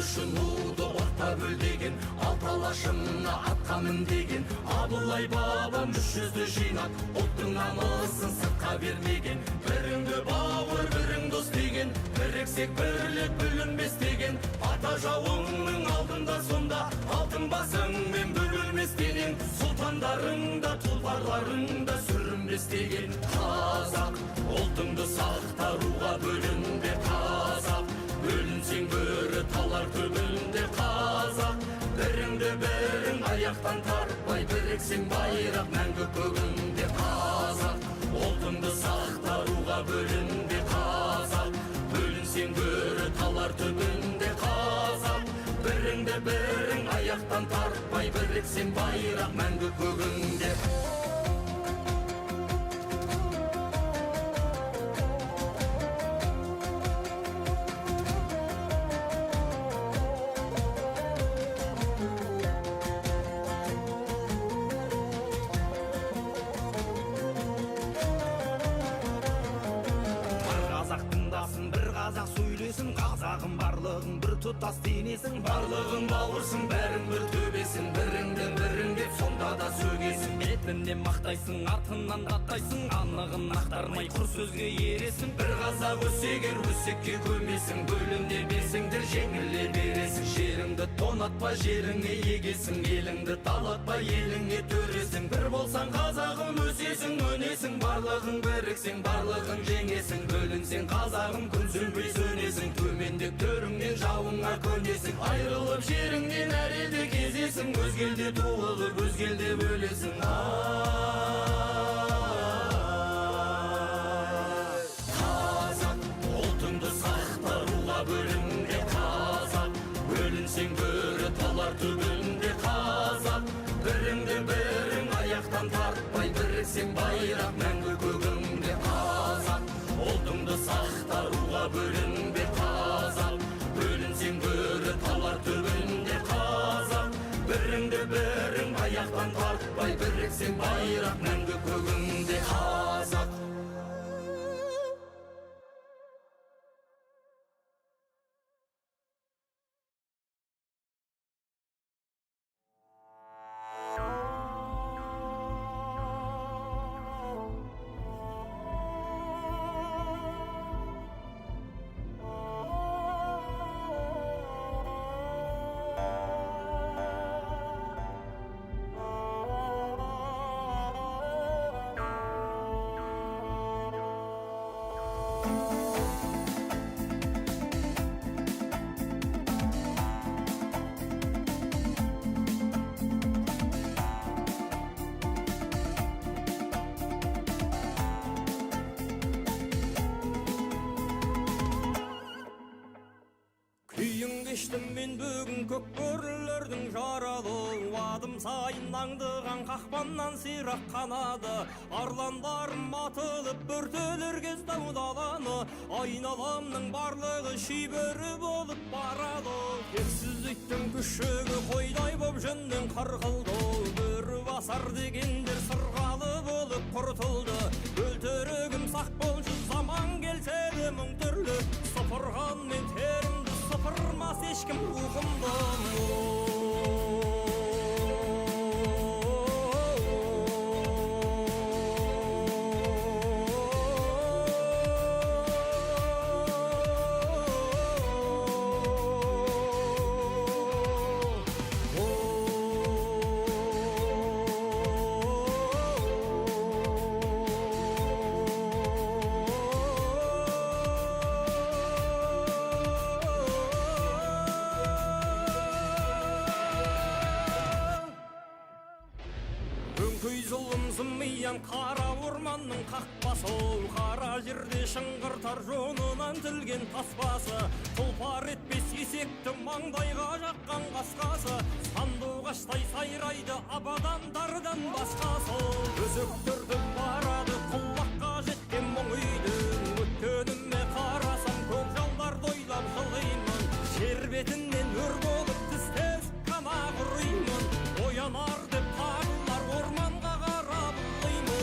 Үшін ұлды орта бөлдеген, алашымна атқа міндеген, Абылай бабам 300-ді жинап, ұлттың намысын сыртқа бермеген. Біріңді бауыр, бірің дос деген, біріксек бірлік бүлінбес деген. Ата жауыңның алдында сонда, алтын басыңмен бөлінбес деген. Сұлтандарыңда, тұлпарларыңда сүрінбес деген. Қазақ, ұлтыңды сақтаруға бөлінбе қазақ. Бөлінсең бөрі талар түбінде қазақ. Біріңді бірің аяқтан тартпай, біріксең байрақ мәңгі көгінде қазақ. Ұлтыңды сақтаруға бөлінбе қазақ. Бөлінсең бөрі талар түбінде қазақ. Біріңді бірің аяқтан тартпай, біріксең байрақ мәңгі көгінде. Қазақ сөйлесін, қазағын барлығын бір тұтас денесің. Барлығын бауырсың, бәрің бір төбесің. Біріңді бірің деп сонда да сөгесің. Бетінен мақтайсың, артынан даттайсың. Анығын ақтармай құр сөзге ересің. Bir қазақ өсегер өсекке көмесің. Бөлімде бесіңдір жеңіле бересің. Жеріңді тонатпа, жеріңе егесің. Еліңді талатпа, еліңе төресің. Bir болсаң қазағын өсесің, өнесің. Барлығын біріксең, барлығын жеңесің. Бөлінсең қазағын күн сөнбей сөнесің. Төмендек төріңнен жауыңа көнесің. Айрылып жеріңнен әрелде кезесің. Өзгелде туылып, өзгелде бөлесің. Қазақ, ұлтыңды сақтаруға бөлінбе қазақ. Бөлінсең бөрі талар түбінде қазақ. Біріңді бірің аяқтан тартпай, біріксең байрақ мәңгі көгінде қазақ. Ұлтыңды сақтаруға бөлінбе қазақ. Бөлінсең бөрі талар түбінде қазақ. Біріңді жойылған тартпай біріксең байрақ мәңгі көгіңде қазақ. Күйін кештім мен бүгін көк бөрілердің жаралы, адым сайын аңдыған қақпаннан сирақ қанады. Арландарым атылып бөртелер кез даудаланы, айналамның барлығы шибөрі болып барады. Кексіздіктің күшігі қойдай боп жөннен қырқылды, бөрі басар дегендер сырғалы болып құртылды. Өлтірігім сақ болшы, заман келсе де мың түрлі, сыпырған мен терімді сыпырмас ешкім рухымды. Көй зұлым зымиян қара орманның қақпасы, қара жерде шыңғыртар жонынан тілген таспасы. Тұлпар етпес есекті маңдайға жаққан қасқасы, сандуғаштай сайрайды абадандардан басқасы. Өзөктірді барады құлаққа жеткен мұң үйдің, өткеніме қарасам көк жалдарды ойлап жылаймын. Жер бетінен өр болып тістес қана құраймын, оянар деп тағылар орманға қарап ұлаймын.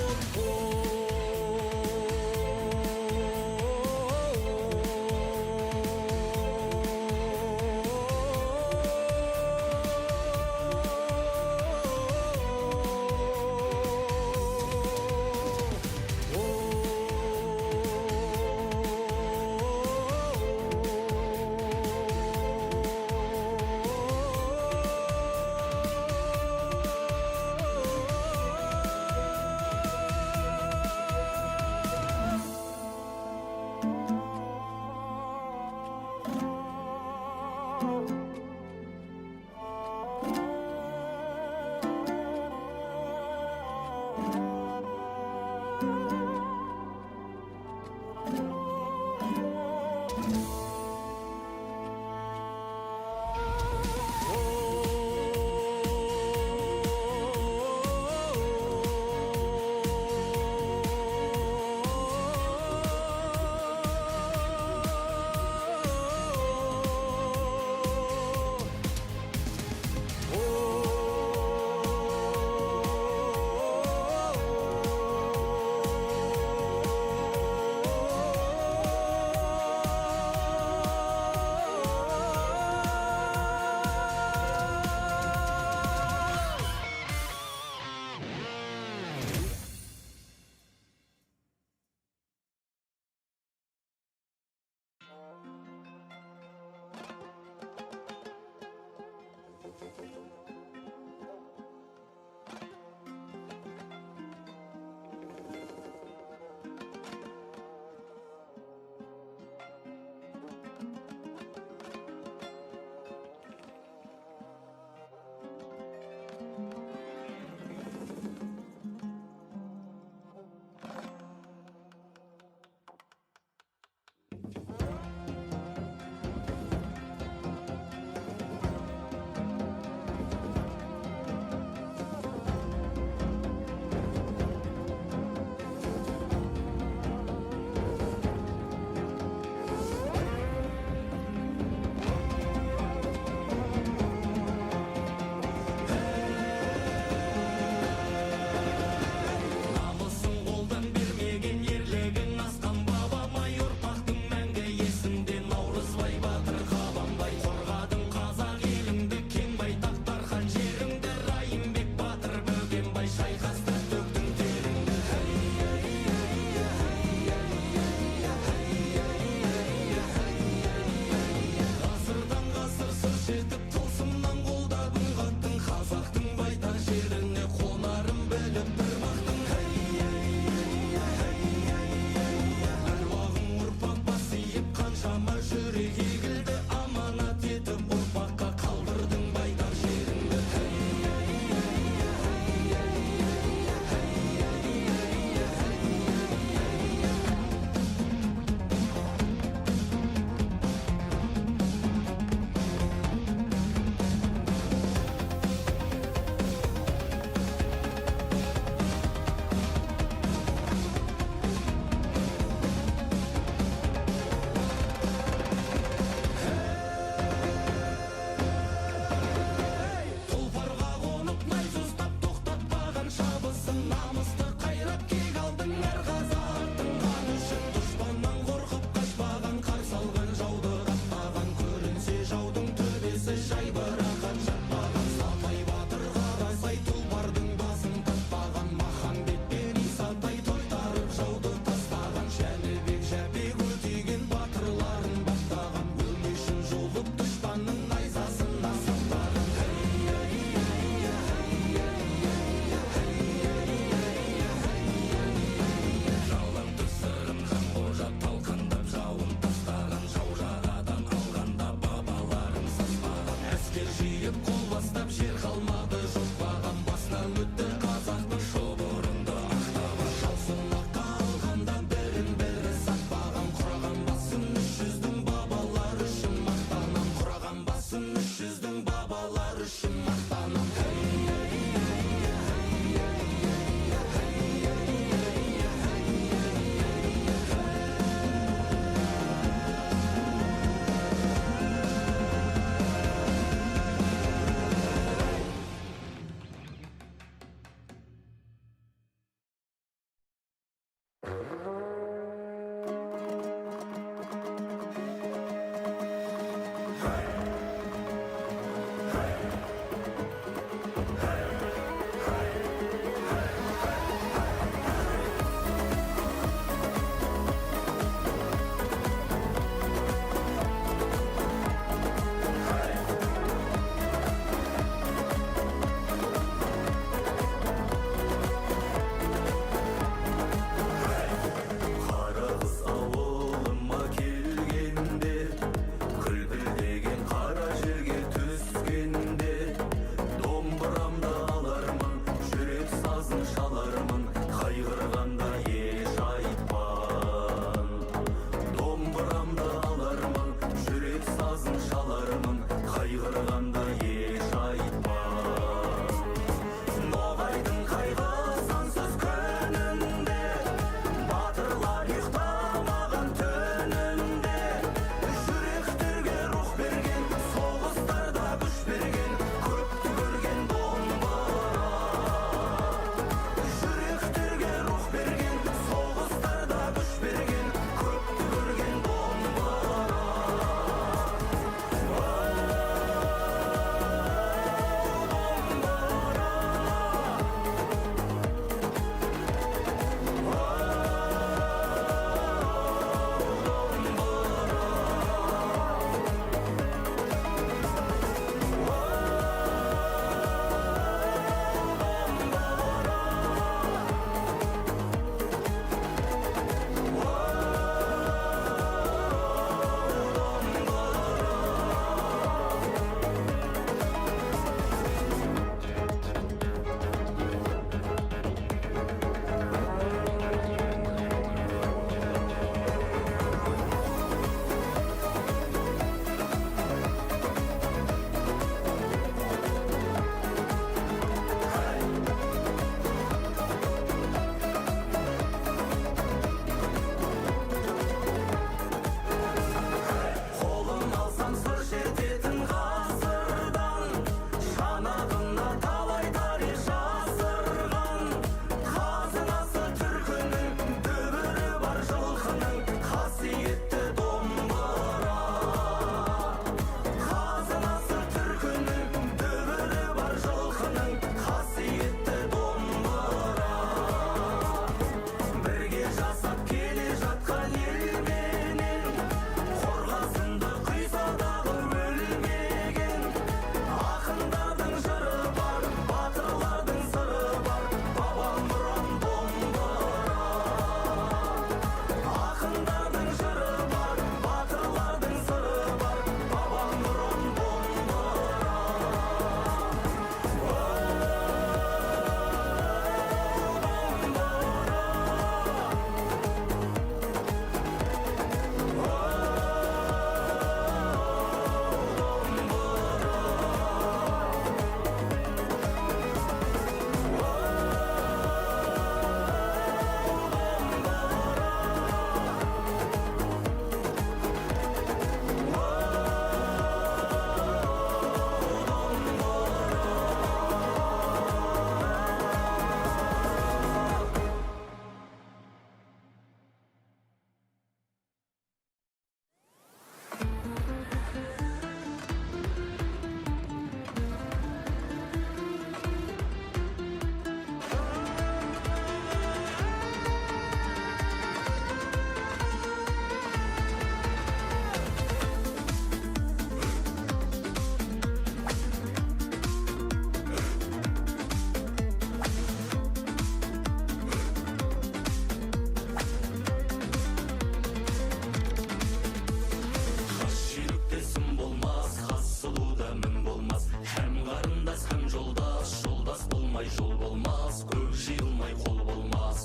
болмас, көк жиылмай қол болмас.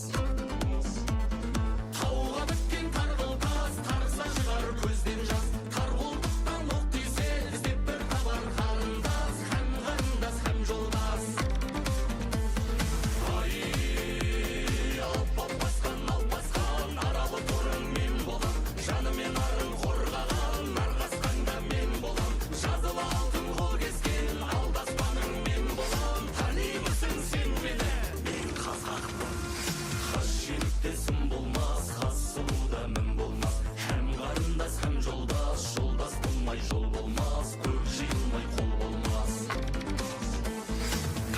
Тауға біткен тарғыл тас, тарса шығар көзден жас. Тарғылдықтан оқ тисе, іздеп бір табар қарындас, һәм қарындас, һәм жолдас. Ай, алып басқан, аралы торың мен болам. Жанымен арын қорғаған, нарқасқанда мен болам. Жазылы алтын қол кескен, алдаспаның мен болам. Танимысың сен мені, мен қазақпын. Хас жүйріктесім болмас, хас сұлуда мін болмас. Һәм қарындас, һәм жолдас, жолдас болмай жол болмас. Көк жиылмай қол болмас.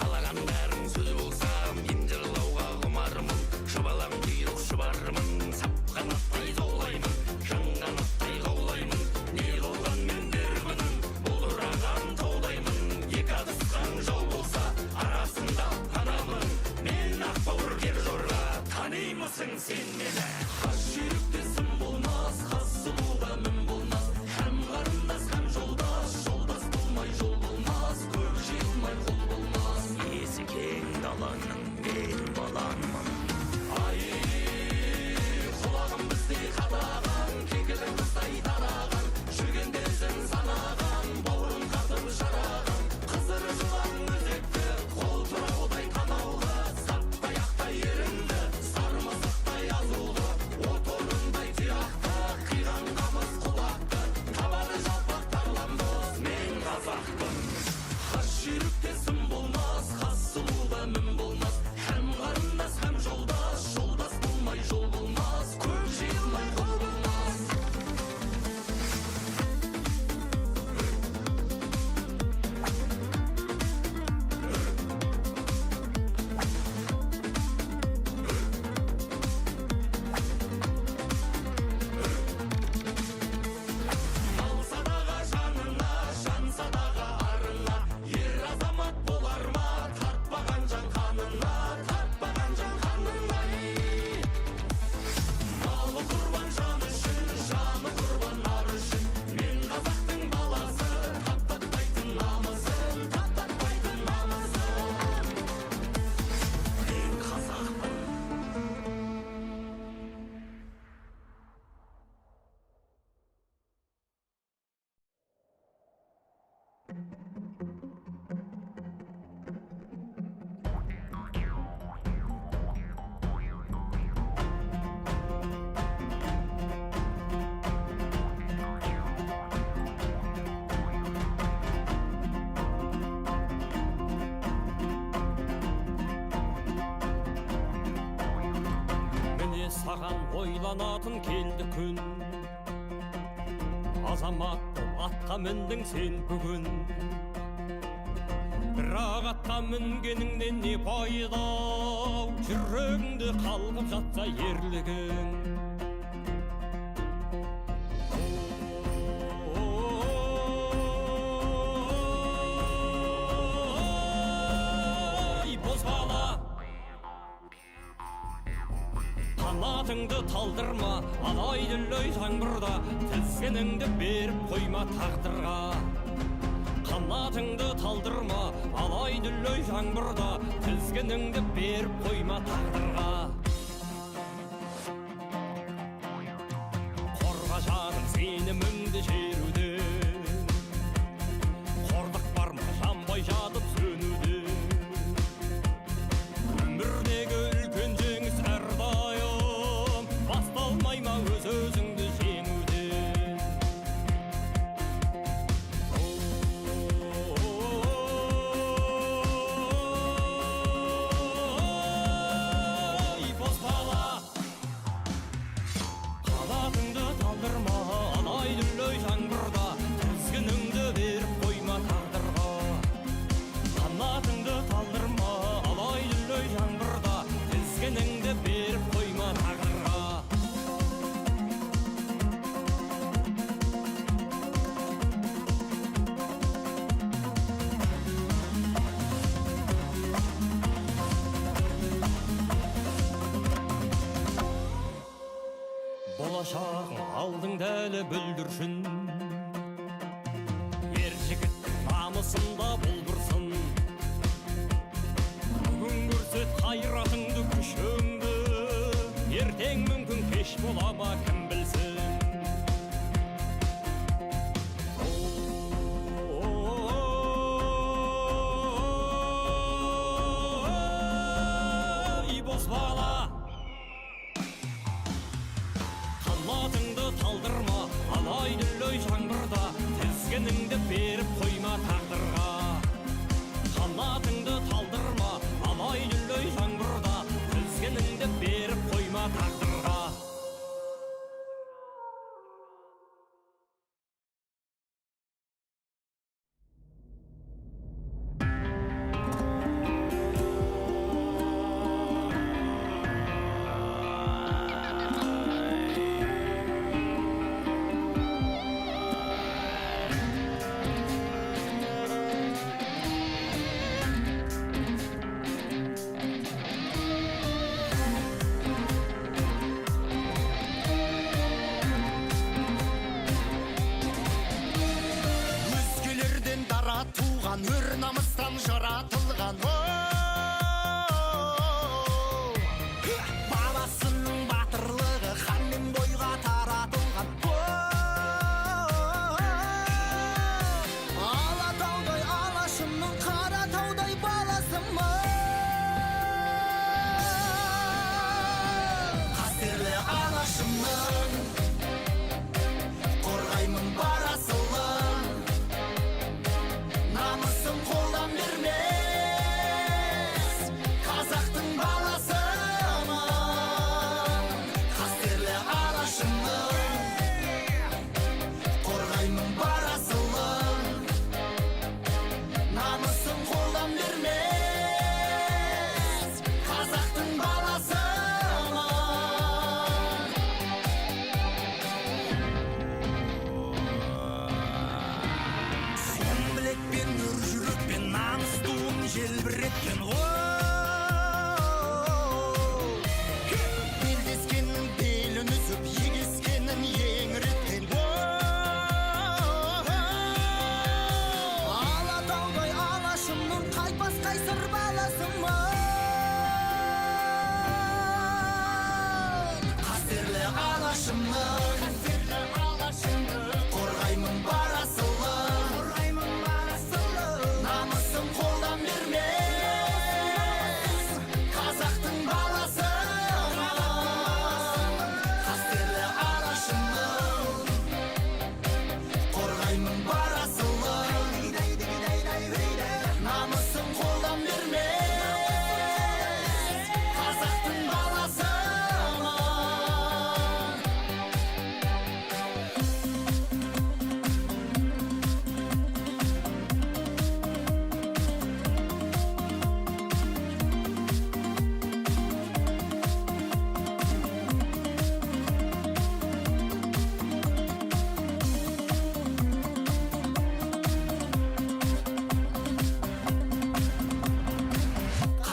Қалаған бәрің сөз болса, мен жырлауға құмармын. Шұбалам құйрық шұбармын, сапқанаттай заулаймын, жаңғанаттай қаулаймын. Не қылған мен дермін, бұлдыраған таудаймын. Екі адысқан жау болса, арасында анамын. Мен ақбауыр кер жорға, танимысың сен мені? Хас жүйріктесім болмас, хас сұлуға мін болмас. Һәм қарындас, һәм жолдас, жолдас болмай жол болмас. Көк жиылмай қол болмас. Есі кең даланың мен баланмын. Ай, құлағым біздей қадаған, кекілің қыздай тараған. Жүргенде ізін санаған, бауырын қатып жараған. Қызыры жылан өзекті, қол тұраудай қанаулы. Саптай ақтай ерінді, сармасақтай азулы. От орнындай тұяқты, қиған қамыс құлақты. Табаны жалпақ тарланбыз, мен қазақпын. Хас жүйріктесім болмас, хас сұлуға мін болмас. Һәм қарындас, һәм жолдас, жолдас болмай жол болмас. Көк жиылмай қол болмас. Алса дағы жанына, жанса дағы арына. Ер азамат болар ма, тартпаған жан қанына, тартпаған жан қанына. Малы құрбан жан үшін, жаны құрбан ар үшін. Мен қазақтың баласы, таптатпайтын намысын, таптатпайтын намысын. Мен қазақпын. Міне саған ойланатын келді күн. Азаматты атқа міндің сен бүгін. Бірақ атқа мінгеніңнен не пайда? Жүрегіңді қалғып жатса ерлігің. Ой, бозбала, қанатыңды талдырма, алай-дүлей жаңбырда. Тізгініңді беріп қойма тағдырға. Қанатыңды талдырма, алай-дүлей жаңбырда. Тізгініңді беріп қойма тағдырға. Қорға жаным сеніміңді жеруден. Қордық бар ма жанбай жатып сөнуден. Өмірдегі үлкен жеңіс әрдайым басталмай ма өз-өзіңді жеңуден. Ой, бозбала, қанатыңды талдырма, алай-дүлей жаңбырда. Тізгініңді беріп қойма тағдырға. Қанатыңды талдырма, алай-дүлей жаңбырда. Тізгініңді беріп қойма тағдырға. болашағың алдыңда әлі бүлдіршін. Ер жігіттің намысында бұлбұрсын. Бүгін көрсет бола ма кім білсін. Ой, бозбала, қанатыңды талдырма, алай дүлей жаңбырда, тізгініңді беріп қойма тағдырға. Қанатыңды талдырма, алай дүлей жаңбырда, тізгініңді беріп қойма тағдырға. Өр намыстан жаратылған бабасының батырлығы хан мен бойға таратылған Алатаудай алашымның Қаратаудай баласымын қастерлі алашымның қорғаймын бар асылын намысын қолдан бермес қазақтың баласымын қастерлі алашымның қорғаймын бар асылын намысын қолдан бермес қазақтың баласымын сом білекпен өр жүрекпен намыс туын желбіреткен белдескеннің белін үзіп егескенін еңіреткен Алатаудай алашымның қайтпас қайсыр баласымын қастерлі алашымның қорғаймын бар асылын намысын қолдан бермес қазақтың баласымын қастерлі алашымның қорғаймын бар асылын намысын қолдан бермес қазақтың баласымын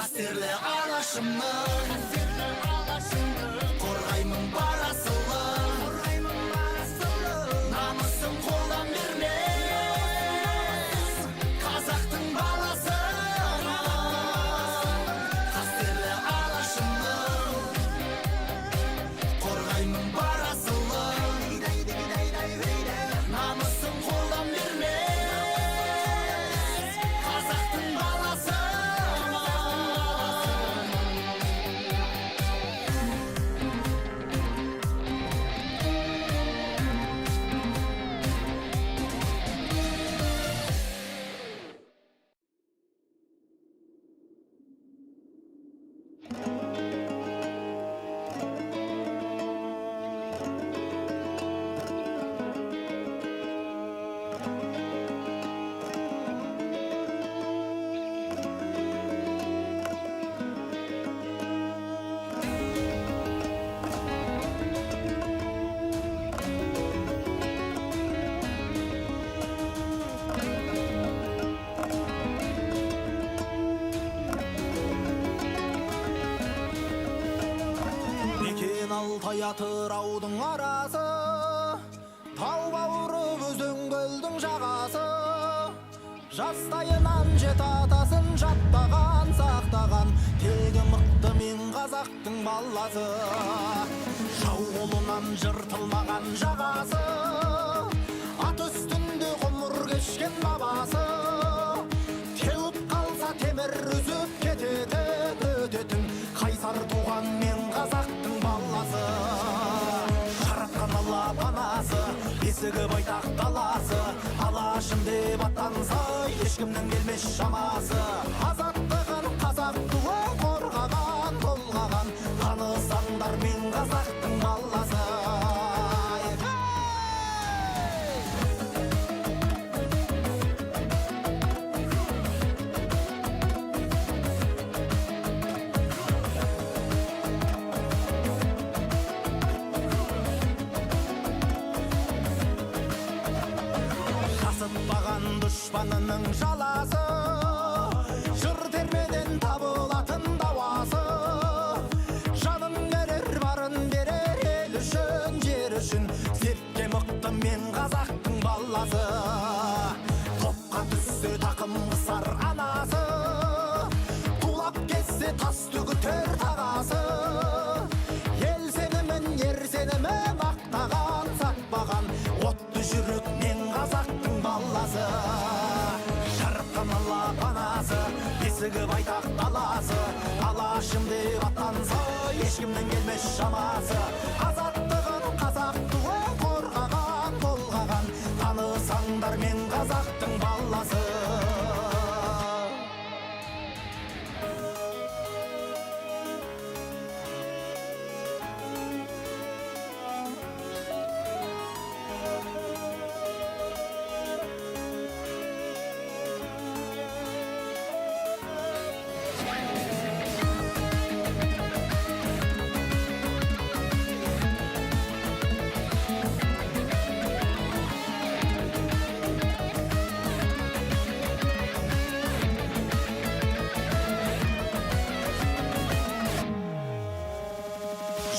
қастерлі алашымның қорғаймын бар асылын намысын қолдан бермес қазақтың баласымын қастерлі алашымның қорғаймын бар асылын намысын қолдан бермес қазақтың баласымын Алтай атыраудың арасы тау бауыры өзен көлдің жағасы жастайынан жет атасын жаттаған сақтаған тегі мықты мен қазақтың баласы жау қолынан жыртылмаған жағасы, ат үстінде ғұмыр кешкен бабасы, теуіп қалса темір үзіп кететін өтетін қайсар туған мен қазақтың баласы. Жаратқан Алла панасы, бесігі байтақ даласы, алашым деп аттанса ешкімнің келмес шамасы. Азаттығын қазақ туы қорғаған, толғаған, танысаңдар мен қазақтың баласы. Жасытпаған дұшпанының жаласы, жыр термеден табылатын дауасы. Жанын берер, барын берер ел үшін, жер үшін, зерттен мықты мен қазақтың баласы. Топқа түссе тақым қысар анасы, тулап кетсе тас төгітер тағасы. Ел сенімін, ер сенімін мақтаған, сатпаған, отты жүрек мен қазақтың баласы. Жаратқан Алла панасы, бесігі байтақ даласы, алашым деп аттанса ешкімнің келмес шамасы. Азаттығын қазақ туы қорғаған, толғаған, танысаңдар мен қазақтың баласы.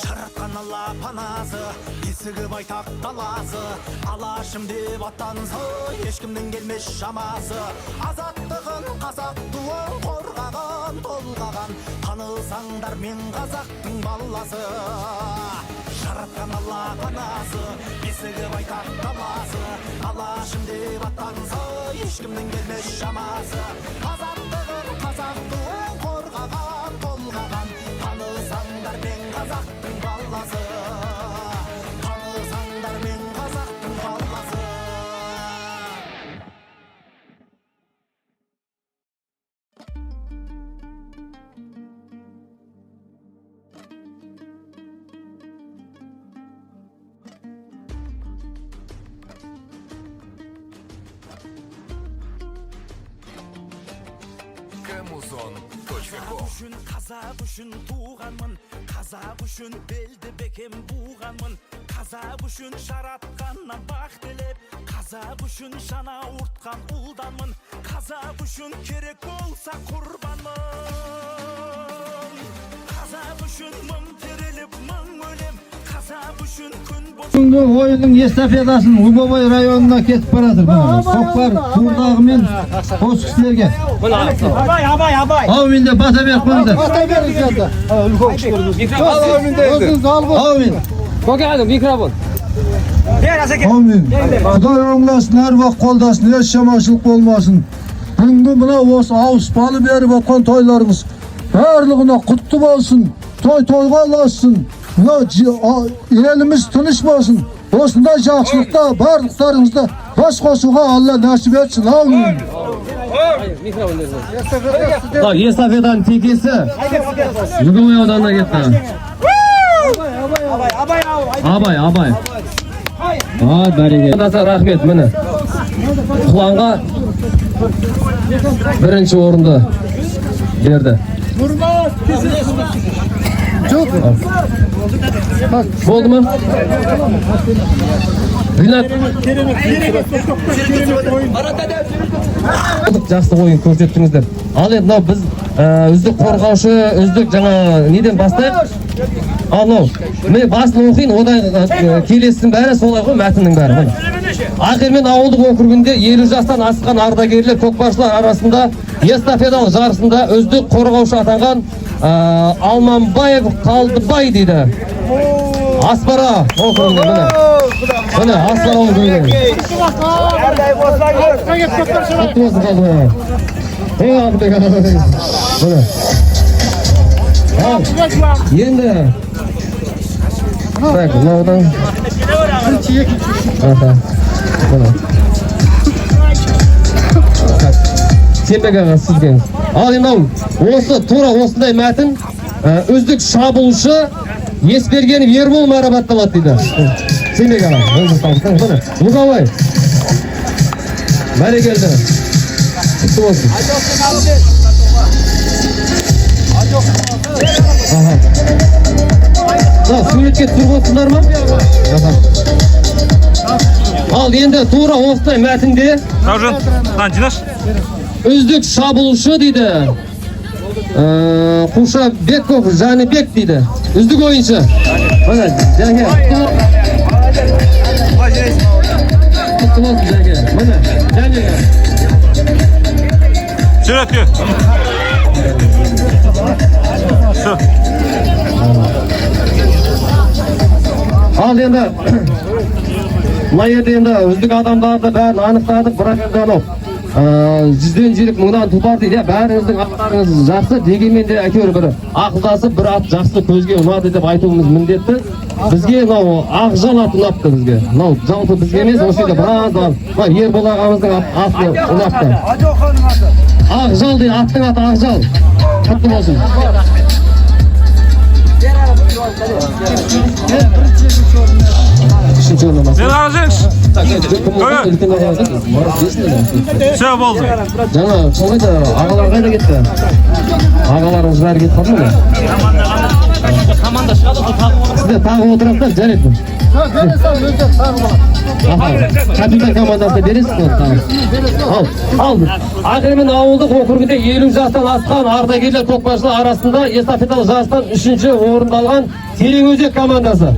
Жаратқан Алла панасы, бесігі байтақ даласы, алашым деп аттанса ешкімнің келмес шамасы. Азаттығын қазақ туы қорғаған, толғаған, танысаңдар мен қазақтың баласы. Жаратқан Алла панасы, бесігі байтақ даласы, алашым деп аттанса ешкімнің келмес шамасы. Азаттығын қазақ туы қорғаған, толғаған, танысаңдар мен қазақтың баласы. Танысаңдар мен қазақтың баласы. Қазақ үшін туғанмын, қазақ үшін белді бекем буғанмын, қазақ үшін жаратқаннан бақ тілеп, қазақ үшін жана ұртқан ұлданмын, қазақ үшін керек болса құрбанмын, қазақ үшін мың тереліп мың өлем, қазақ үшін күн Бүгінгі ойынның эстафетасын Умовой районына кетіп баратыр. Тоқтар Туырдағы мен қос кісілерге. Абай. Аумин деп бата беріп қойыңыздар. Бата беріңіздер. Үлкен кішілеріміз. Өзіңіз алып. Аумин. Көке микрофон. Amin. Құдай оңласын, әруақ қолдасын, еш жаманшылық болмасын. Бүгінгі мына осы ауыспалы беріп отқан тойларыңыз барлығына құтты болсын, той-тойға ұлассын. Мына еліміз тыныш болсын. Осындай жақсылықта барлықтарыңызды бас қосуға Алла нәсіп етсін. Аумин. Эстафетаның текесі Луговой ауданына кетті. Абай. Бәреке. Рахмет, міне. Құланға бірінші орынды берді. Болды ма? Ринат. Жақсы ойын көрсеттіңіздер. Ал енді біз үздік қорғаушы, үздік жаңа неден бастайық? Ал мен басын оқиын, одан келесінің бәрі солай ғой, мәтіннің бәрі. Ақермен ауылдық округінде 50 жастан асқан ардагерлер көкпаршылар арасында эстафеталық жарысында үздік қорғаушы атанған Алманбаев Қалдыбай дейді. Aspara okruğunda mine. Mine Aspara okruğunda. Kutlu olsun kaldı. Hey abi de kaldı. Mine. Al. Yendi. Bak oradan. Aha. Mine. Senbek ağa sizge. Al endi осы тура осындай мәтін үздік шабуылшы Есбергенов Ербол марапатталады дейді. Senbek ağa. Міне. Луговой. Бәрекелді. Құтты болсын. Суретке тұрғысындар ма? Ал енді тура осындай мәтінде үздік шабуылшы дейді. Қушабеков Жаныбек дейді. Үздік ойыншы. Міне, жәке. Құтты болсын жәке. Міне, жәке. Sürekli. Ал енді мына жерде енді үздік адамдарды бәрін анықтадық, бірақ енді анау 100-ден жүйрік мыңнан тұлпар дейді. Бәріңіздің аттарыңыз жақсы, дегенмен де әйтеуір бір ақылдасып бір ат жақсы көзге ұнады деп айтуымыз міндетті. Бізге мынау Ақжал аты ұнапты бізге. Мынау жалпы бізге емес, осы жерде біраз бар. Ербол ағамыздың аты ұнапты. Ақжал дейді, аттың аты Ақжал. Құтты болсын. Үшінші орын алмасы. Все болды. Жаңа солайда ағалар қайда кетті? Ағаларымыз бәрі кетіп қалды ма? Сіздер тағы отырасыздар, жарайды. Капитан командасына бересіз ғой тағы. Ал, Ақермен ауылдық округінде 50 жастан асқан ардагерлер көкпаршылар арасында эстафеталық жарыстан 3-ші орынды алған Тереңөзек командасы.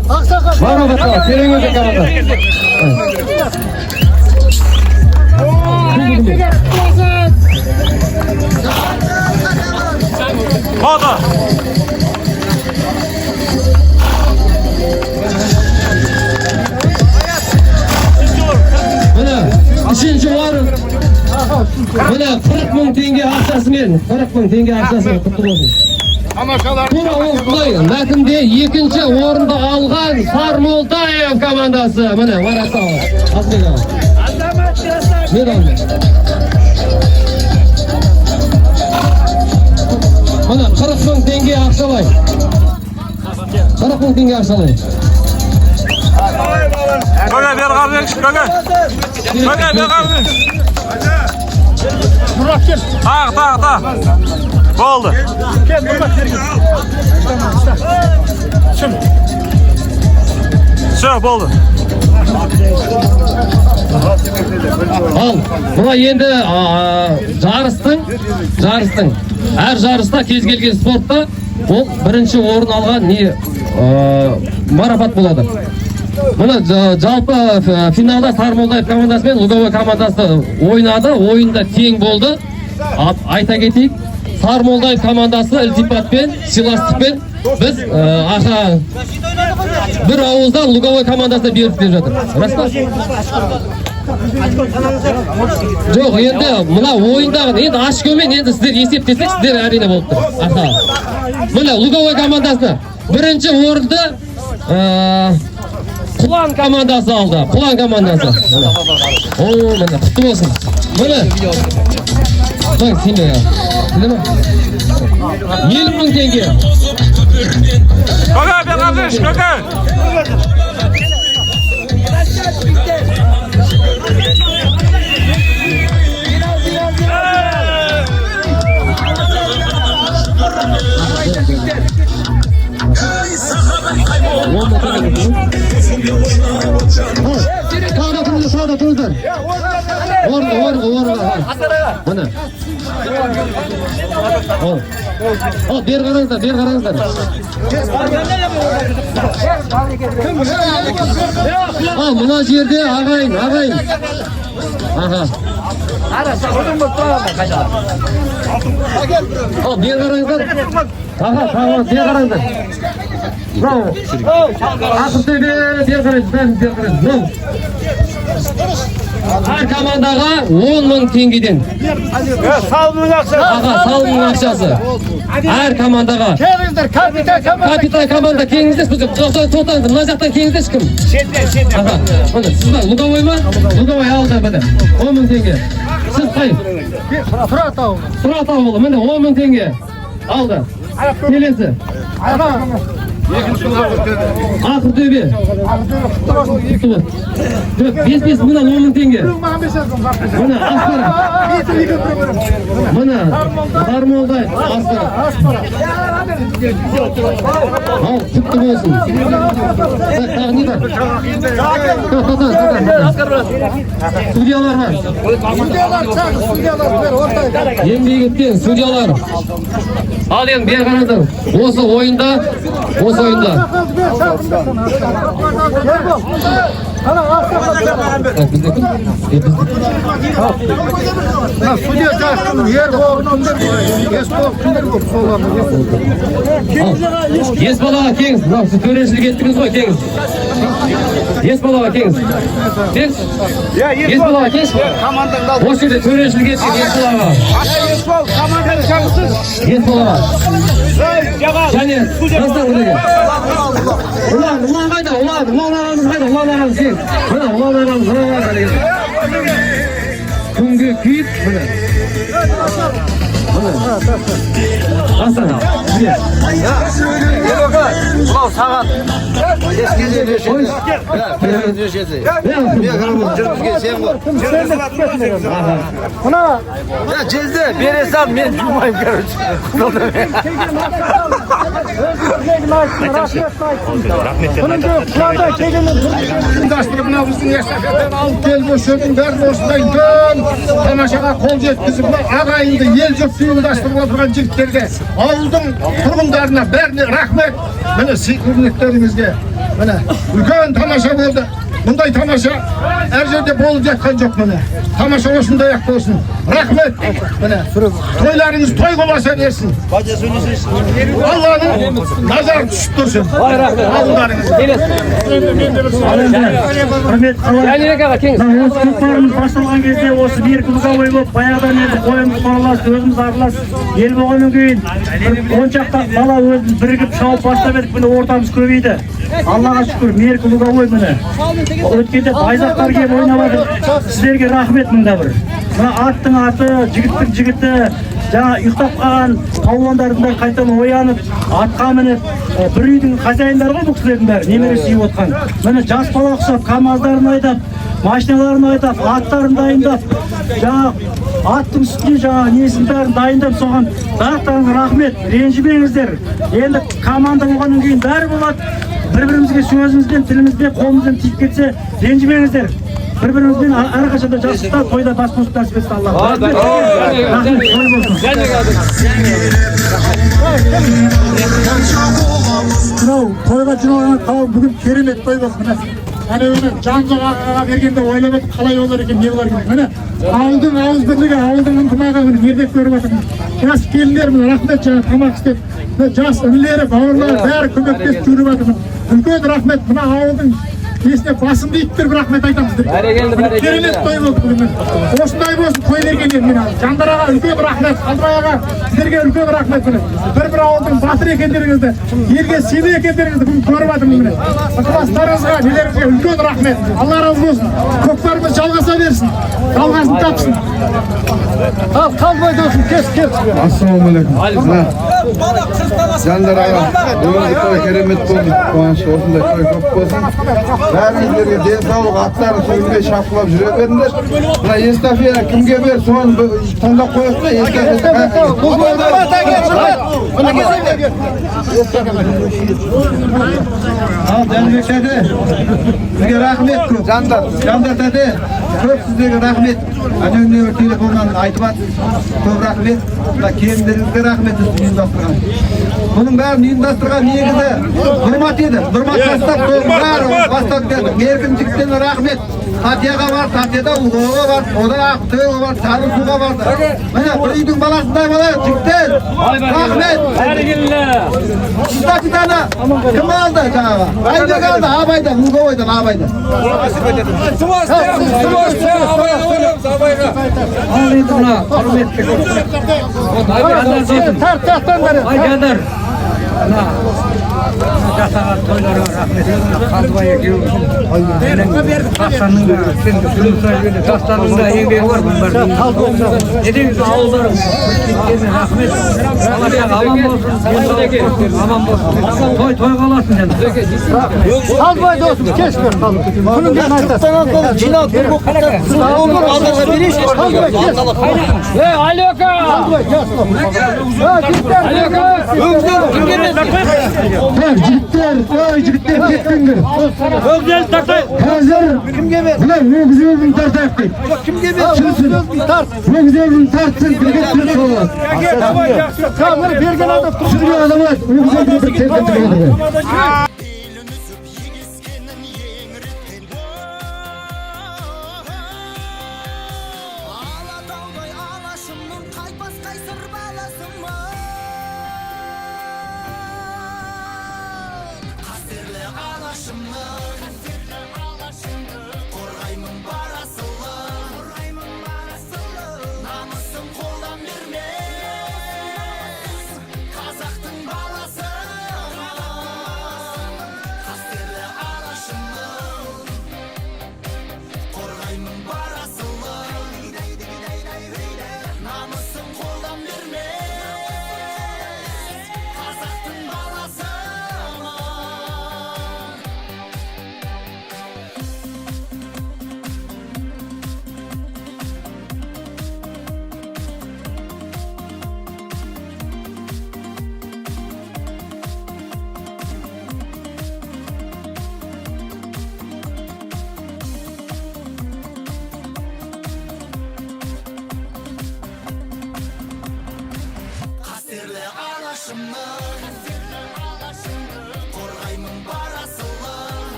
Марапатталды, Тереңөзек командасы. Фото. Міне, үшінші орын. Міне 40 мың теңге ақшасымен, 40 мың теңге ақшасымен құтты болсын. Тура осылай мәтінде екінші орынды алған Сармолдаев командасы. Міне, марапатталды. Асбек аға. Міне 40 мың теңге ақшалай. 40 мың теңге ақшалай. Көке бер қарбекші, көке. Көке бер қарбекші. Тақ. Болды. Все, болды. Ал, бұна енді жарыстың, әр жарыста кез келген спортта ол бірінші орын алған марапат болады. Бұны жалпы финалда Сармолдаев командасы мен Луговой командасы ойнады, ойында тең болды. Айта кетейік, Сармолдаев командасы ілтипатпен, сыйластықпен біз аға бір ауыздан Луговой командасына беріп деп жатыр. Рас па? Жоқ, енді мына ойындағы енді ашкөмен енді сіздер есептесек, сіздер әрине болып тұр. Аха. Мына Луговой командасына бірінші орынды Құлан командасы алды. Құлан командасы. О, міне, құтты болсын. Міне. Бak seni ya. Değil mi? 20 мың теңге. Көке бер қарбекші, көке. Sağda turuzlar. Orada. Mana. Ber qaranglar. Mına жерде ағайын. Aha. Al bir karanglar. Aha tamam bir karanglar. Bravo. Akıtı bir karanglar. Ben bir karanglar. Her komandaga 10.000 tengeden. Salımın akşası. Aha salımın akçası. Her komandaga. Kelingizler Kapitan komanda kengizde çıkın. To'xtang, mına jaqdan kengizde chiqin. Aha. Mana siz bor, Lugovoy mi? Lugovoy aldı mana. 10.000 tenge. Siz qaysi? Surat avulu. Mana 10.000 tenge. Aldı. Kelesi. Akır töbe. Biz buna 10.000 tenge. Buna aspara. Buna darmolday aspara. Al çıktı olsun. Tahmin var. Судьялар var. Еңбек etken судьялар. Al endi bir qaranglar. Осы oyunda Судья жақтың ер болғын, ес Ес балаға кеңіз. Сіз төрешілік еттіңіз ғой, кеңіз. Ес балаға кеңіз. Ес балаға кеңіз. Осы жерде төрешілік еттіңіз ес балаға. Ес балаға. Және жастан күнеге. Ұлан қайда? Ұлан ағамыз қайда? Ұлан ағамыз кеңіз. Мына ұлан ағамыз қайда? Күнге күйіп, мына. Aslan gel. Ulan saat. Eski döşedi. Ya döşedi. Bir karamız cırtıge sen var. Buna Ya cezde bir hesap ben durmayayım kardeş. Ұйымдастырып эстафетаны алып келіп өшірдің бәрін осындай үлкен тамашаға қол жеткізіп ағайынды ел жұртты ұйымдастырып отырған жігіттерге, ауылдың тұрғындарына бәріне рахмет. Міне сый-құрметтеріңізге міне үлкен тамаша болды. Мұндай тамаша әр жерде болып жатқан жоқ міне. Тамаша осындай ақ болсын. Рахмет. Міне тойларыңыз той боласа берсін. Алланың назары түсіп тұрсын. Құрмет басталған кезде осы берік Луговой болып, баяғыдан енді қойымыз құралас, өзіміз аралас, ел болғаннан кейін оншақта бала өзіміз бірігіп шауып бастап едік, міне ортамыз көбейді. Аллаға шүкір, берік Луговой міне. Өткенде байзақтар келіп ойнап жатыр. Сіздерге рахмет мында бір. Мына аттың аты, жігіттің жігіті, жаңа ұйықтап қалған палуандардың қайтадан оянып, атқа мініп, бір үйдің хозяиндары ғой бұл кісілердің бәрі, немере сүйіп отқан. Міне жас бала ұқсап, камаздарын айдап, машиналарын айдап, аттарын дайындап, жаңа аттың үстіне жаңа несін бәрін дайындап соған барлықтарыңызға рахмет. Ренжімеңіздер. Енді команда болғаннан кейін бәрі болады. Бір-бірімізге сөзімізбен, тілімізбен, қолымызбен тиіп кетсе, ренжімеңіздер. Бір-бірімізбен әрқашанда жақсылықта, тойда бас қосып нәсіп етсін Алла. Рахмет, той болсын. Мынау тойға жиналған қауым бүгін керемет той болды. Әне оны жан-жағаға бергенде ойлап едік қалай болар екен, не болар екен. Міне ауылдың ауыз бірлігі, ауылдың ынтымағы ертек көріп жатырмыз. Жас келіндер рахмет жаңа тамақ істеп, жас інілері, бауырлары бәрі көмектесіп жүріп жатырмыз. Үлкен рахмет. Мына ауылдың есіне басымды иттіріп рахмет айтамыз. Керемет той болды бүгін. Осындай болсын той бергендер. Жандар аға үлкен рахмет, Қалдыбай аға сіздерге үлкен рахмет. Бір ауылдың батыр екендеріңізді, елге сені екендеріңізді бүгін көріп жатырмыз. Ықыластарыңызға, нелеріңізге үлкен рахмет. Алла разы болсын. Көкпарымыз жалғаса берсін, жалғасын тапсын. Ал Қалдыбай досын, кел. Ассалаумағалейкум. Жандар аға, бүгінгі той керемет болды. Қуаныш осындай той көп болсын. Бәріңіздерге денсаулық, аттарын сүйінбей шапқылап жүре беріңдер. Мына эстафета кімге бер, соны таңдап қояйық та эстафета. Ал Жәнібек тәте, сізге рахмет көп. Жандар тәте, көп сіздерге рахмет. Әнеуіне телефоннан айтып жатыр. Көп рахмет. Келіндеріңізге рахмет ұйымдастырған. Bunun bärini uýumdaşdyrgan negidi Nurmat edi. Nurmat Tastap soň bäri başlap geldi. Merkimçikden rahmet. Tatyaga var, Tatyada Ugoga var, oda Aktöga var, Sarısuga var. Mana bu üýdüň balasynday bala çikden. Rahmet. Sizdakidan kim aldı jaga? Aýda galdy, abayda, Ugogadan, abayda. Ayganlar. Жасаған тойларға рахмет. Қалдыбай екеуі. Тастарының да, сен тастарының да еңбегі бар бұның бәрі. Недегі ауылдарың. Рахмет. Аман болсын. Аман болсын. Той қаласын енді. Қалдыбай досым, кеш бер қалды. Күнің мен айтасың. Жинал бір боқ қатасың. Ауылдар алдарға берейші. Қалдыбай кеш. Алёка! Қалдыбай кеш. Алёка! Jigitler, oy jigitler ketdiňler. Ögdel tartay. Hazır Kimge ber? bular ögüzüň tartapdy. Kimge ber? Tart. Ögüzüň tartsyn, birge türlü bolar. Kamır bergen adam Şuraya adamlar, ögüzüň tartapdy.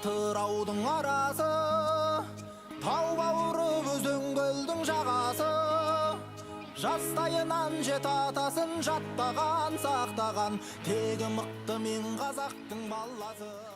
Тыраудың арасы, тау бауыры өзен көлдің жағасы, жастайынан жет атасын жаттаған, сақтаған, тегі мықты мен қазақтың баласы.